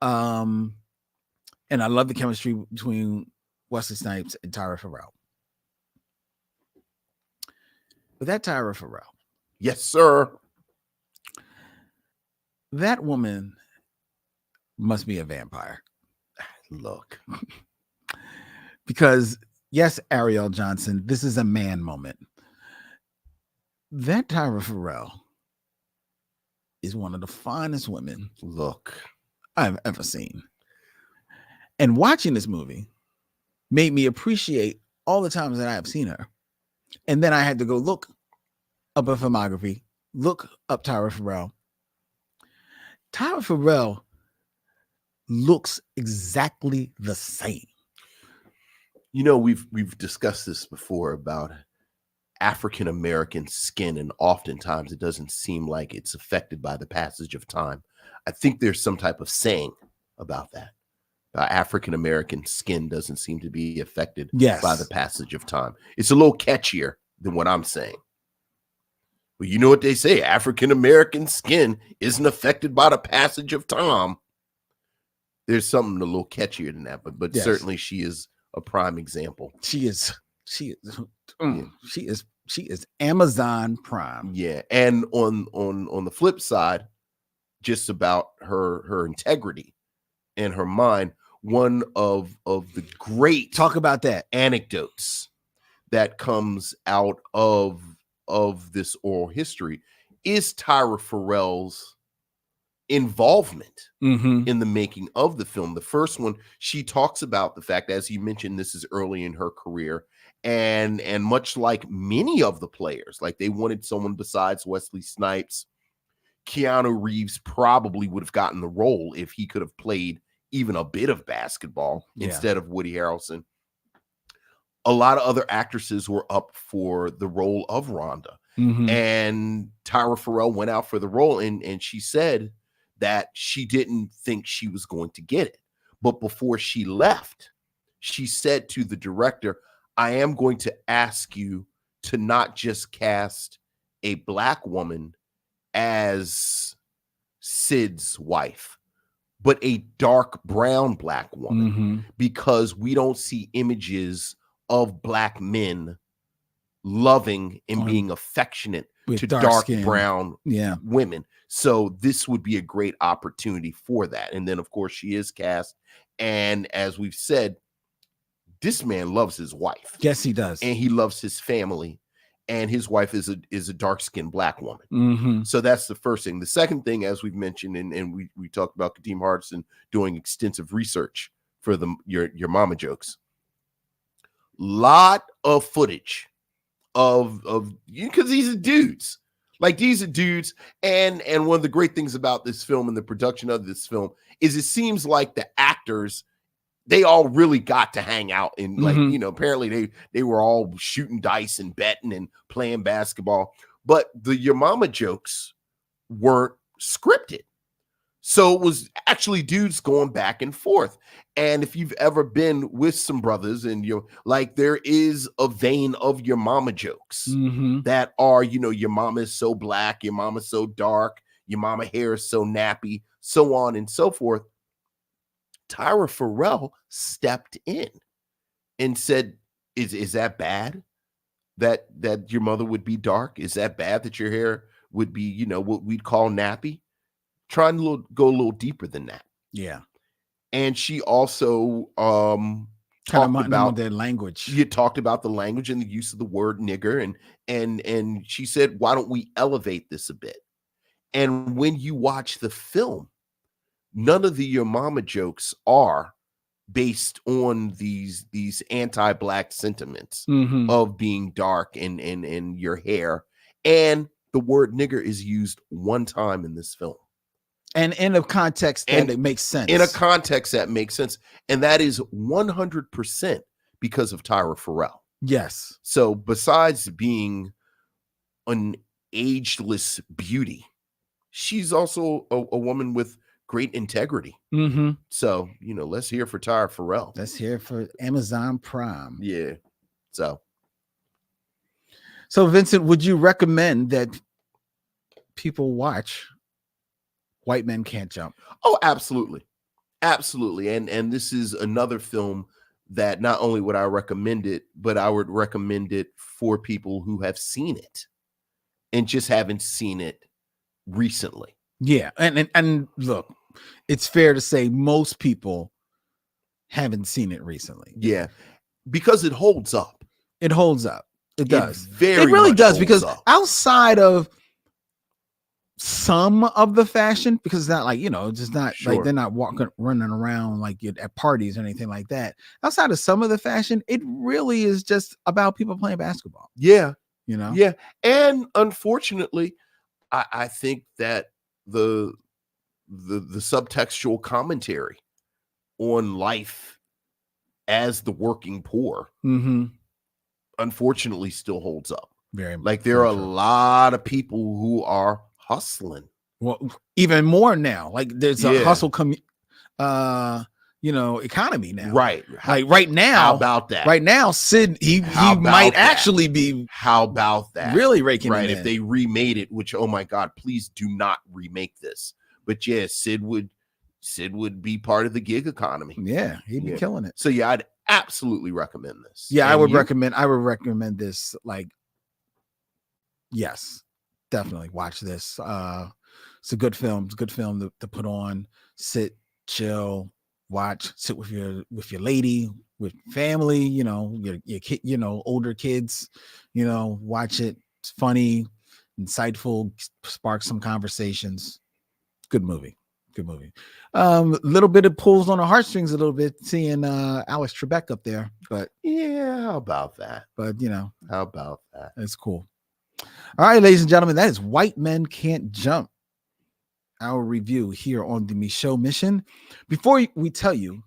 And I love the chemistry between Wesley Snipes and Tyra Farrell. But that Tyra Farrell, Yes, sir. that woman must be a vampire. Look. Because, yes, Ariel Johnson, this is a man moment. That Tyra Farrell is one of the finest women Look. I've ever seen. And watching this movie made me appreciate all the times that I have seen her. And then I had to go look up her filmography, look up Tyra Farrell. Tyra Farrell looks exactly the same. We've discussed this before about African American skin, and oftentimes it doesn't seem like it's affected by the passage of time. I think there's some type of saying about that. African American skin doesn't seem to be affected by the passage of time. It's a little catchier than what I'm saying. Well, you know what they say, African American skin isn't affected by the passage of time. There's something a little catchier than that, but Yes. certainly she is a prime example. She is Amazon Prime. Yeah, and on the flip side, just about her integrity and her mind, one of the great Talk about that. anecdotes that comes out of this oral history is Tyra Farrell's involvement in the making of the film. The first one, she talks about the fact, as you mentioned, this is early in her career, and much like many of the players, like they wanted someone besides Wesley Snipes. Keanu Reeves probably would have gotten the role if he could have played even a bit of basketball instead of Woody Harrelson. A lot of other actresses were up for the role of Rhonda, and Tyra Farrell went out for the role, and she said that she didn't think she was going to get it. But before she left, she said to the director, I am going to ask you to not just cast a Black woman as Sid's wife, but a dark brown Black woman, because we don't see images of Black men loving and being affectionate to dark brown women. So this would be a great opportunity for that. And then, of course, she is cast. And as we've said, this man loves his wife. Yes, he does. And he loves his family. and his wife is a dark-skinned black woman. Mm-hmm. So that's the first thing. The second thing, as we've mentioned, and we talked about Kadeem Hardison doing extensive research for your mama jokes. Lot of footage of because these are dudes. Like, these are dudes, and one of the great things about this film and the production of this film is it seems like the actors, they all really got to hang out and like, Mhm. you know, apparently they were all shooting dice and betting and playing basketball, but your mama jokes weren't scripted. So it was actually dudes going back and forth. And if you've ever been with some brothers and you're like, there is a vein of your mama jokes Mm-hmm. that are, you know, your mama is so black, your mama so dark, your mama hair is so nappy, so on and so forth. Tyra Farrell stepped in and said, is that bad that your mother would be dark? Is that bad that your hair would be, you know, what we'd call nappy? Trying to go a little deeper than that. Yeah. And she also Kind talked of about their language. you talked about the language and the use of the word nigger, and she said, why don't we elevate this a bit? And when you watch the film, none of the your mama jokes are based on these anti-black sentiments Mm-hmm. of being dark and your hair. And the word nigger is used one time in this film. And in a context that And it makes sense. In a context that makes sense. And that is 100% because of Tyra Farrell. Yes. So besides being an ageless beauty, she's also a woman with great integrity. Mm-hmm. So, you know, let's hear for Tyra Farrell. Let's hear it for Amazon Prime. Yeah. So Vincent, would you recommend that people watch White Men Can't Jump? oh, absolutely. Absolutely. And this is another film that not only would I recommend it, but I would recommend it for people who have seen it and just haven't seen it recently. Yeah. And look, it's fair to say most people haven't seen it recently. Yeah. Because it holds up. It holds up. It does. It really much does, holds because up. outside of some of the fashion, because it's not like, you know, it's just not Sure. like they're not running around like at parties or anything like that. Outside of some of the fashion, it really is just about people playing basketball, Yeah. you know? Yeah. And unfortunately, I think that the subtextual commentary on life as the working poor, Mm-hmm. unfortunately, still holds up. Very Like, there are a true. lot of people who are hustling. Well, even more now. Like, there's a Yeah. hustle economy now. Right. Like right now, How about that? right now, Sid, he How about might that? actually be How about that? really raking Right. it If in. they remade it, which, oh my God, please do not remake this. But yeah, Sid would be part of the gig economy. Yeah, he'd be Yeah. killing it. So yeah, I'd absolutely recommend this. Yeah, I And would you? recommend this. Like, yes, definitely watch this. It's a good film. It's a good film to put on, sit, chill, watch, sit with your lady, with family, you know, your kid, you know, older kids, you know, watch it. It's funny, insightful, sparks some conversations. Good movie. Good movie. Little bit of pulls on the heartstrings a little bit, seeing Alex Trebek up there, but Yeah, how about that? you know, How about that? it's cool. All right, ladies and gentlemen, that is White Men Can't Jump, our review here on the Michaud Mission. Before we tell you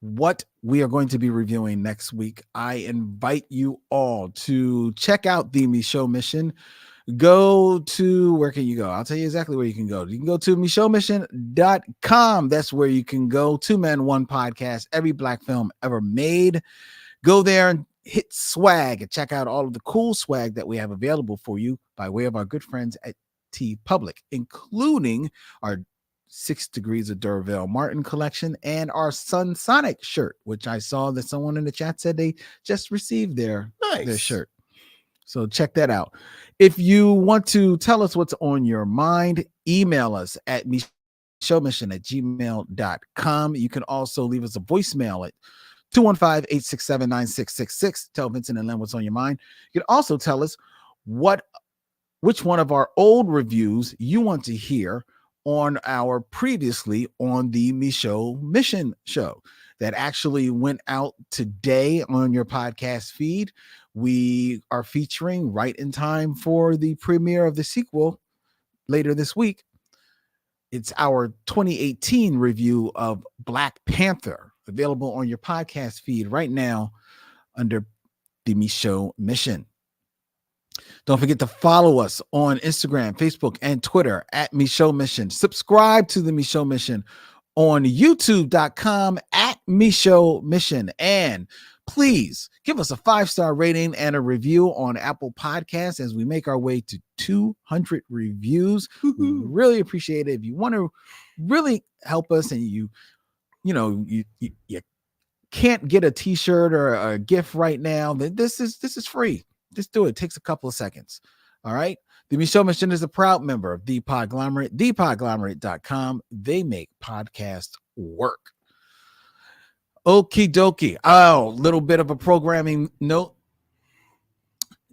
what we are going to be reviewing next week, I invite you all to check out the Michaud Mission. Go to, where can you go? I'll tell you exactly where you can go. You can go to MichaudMission.com. That's where you can go. 2 Men, 1 Podcast, every black film ever made. Go there and hit swag and check out all of the cool swag that we have available for you by way of our good friends at T Public, including our 6 Degrees of Durville Martin collection and our Sun Sonic shirt, which I saw that someone in the chat said they just received their Nice. shirt. So check that out. If you want to tell us what's on your mind, email us at michaudmission@gmail.com. You can also leave us a voicemail at 215-867-9666. Tell Vincent and Len what's on your mind. You can also tell us which one of our old reviews you want to hear on our previously on the Michaud Mission show that actually went out today on your podcast feed. We are featuring right in time for the premiere of the sequel later this week. It's our 2018 review of Black Panther, available on your podcast feed right now under the Michaud Mission. Don't forget to follow us on Instagram, Facebook, and Twitter at Michaud Mission. Subscribe to the Michaud Mission on youtube.com at Michaud Mission. And please give us a 5-star rating and a review on Apple Podcasts as we make our way to 200 reviews. We really appreciate it. If you want to really help us and you can't get a t-shirt or a gift right now, then this is free. Just do it. It takes a couple of seconds. All right. The Michaud Mission is a proud member of The Podglomerate, thepodglomerate.com. They make podcast work. Okie dokie. Oh, little bit of a programming note.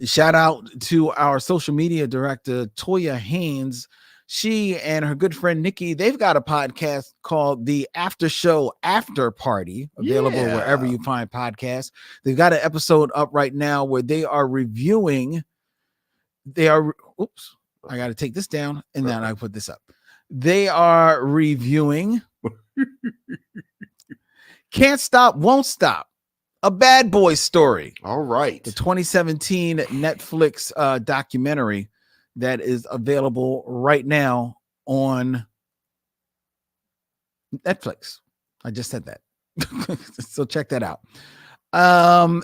Shout out to our social media director, Toya Haynes. She and her good friend Nikki, they've got a podcast called The After Show After Party, available wherever you find podcasts. They've got an episode up right now where they are reviewing. Oops, I got to take this down and then I put this up. They are reviewing Can't Stop, Won't Stop, a bad boy story. All right. The 2017 Netflix documentary that is available right now on Netflix. I just said that. So check that out.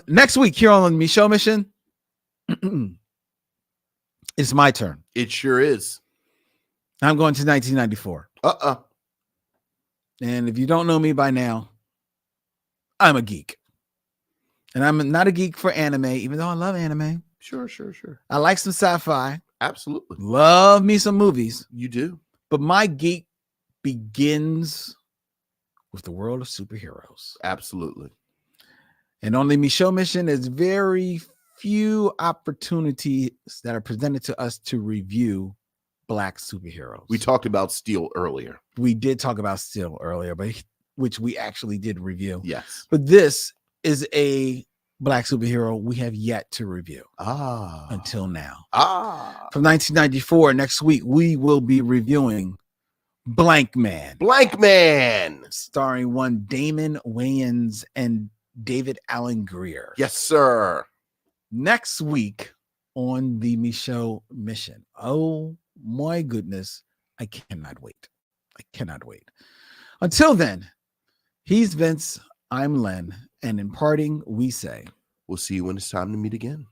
Next week here on the Michaud Mission, it's my turn. It sure is. I'm going to 1994. And if you don't know me by now, I'm a geek. And I'm not a geek for anime, even though I love anime. Sure. I like some sci-fi. Absolutely. Love me some movies. You do. But my geek begins with the world of superheroes. Absolutely. And on the Michaud Mission, there's very few opportunities that are presented to us to review Black superheroes. We talked about Steel earlier. We did talk about Steel earlier, but which we actually did review. Yes. But this is a Black superhero we have yet to review until now. From 1994, next week, we will be reviewing Blank Man. Blank Man. Starring one Damon Wayans and David Alan Grier. Yes, sir. Next week on the Michaud Mission. Oh my goodness. I cannot wait. Until then, he's Vince, I'm Len, and in parting, we say, we'll see you when it's time to meet again.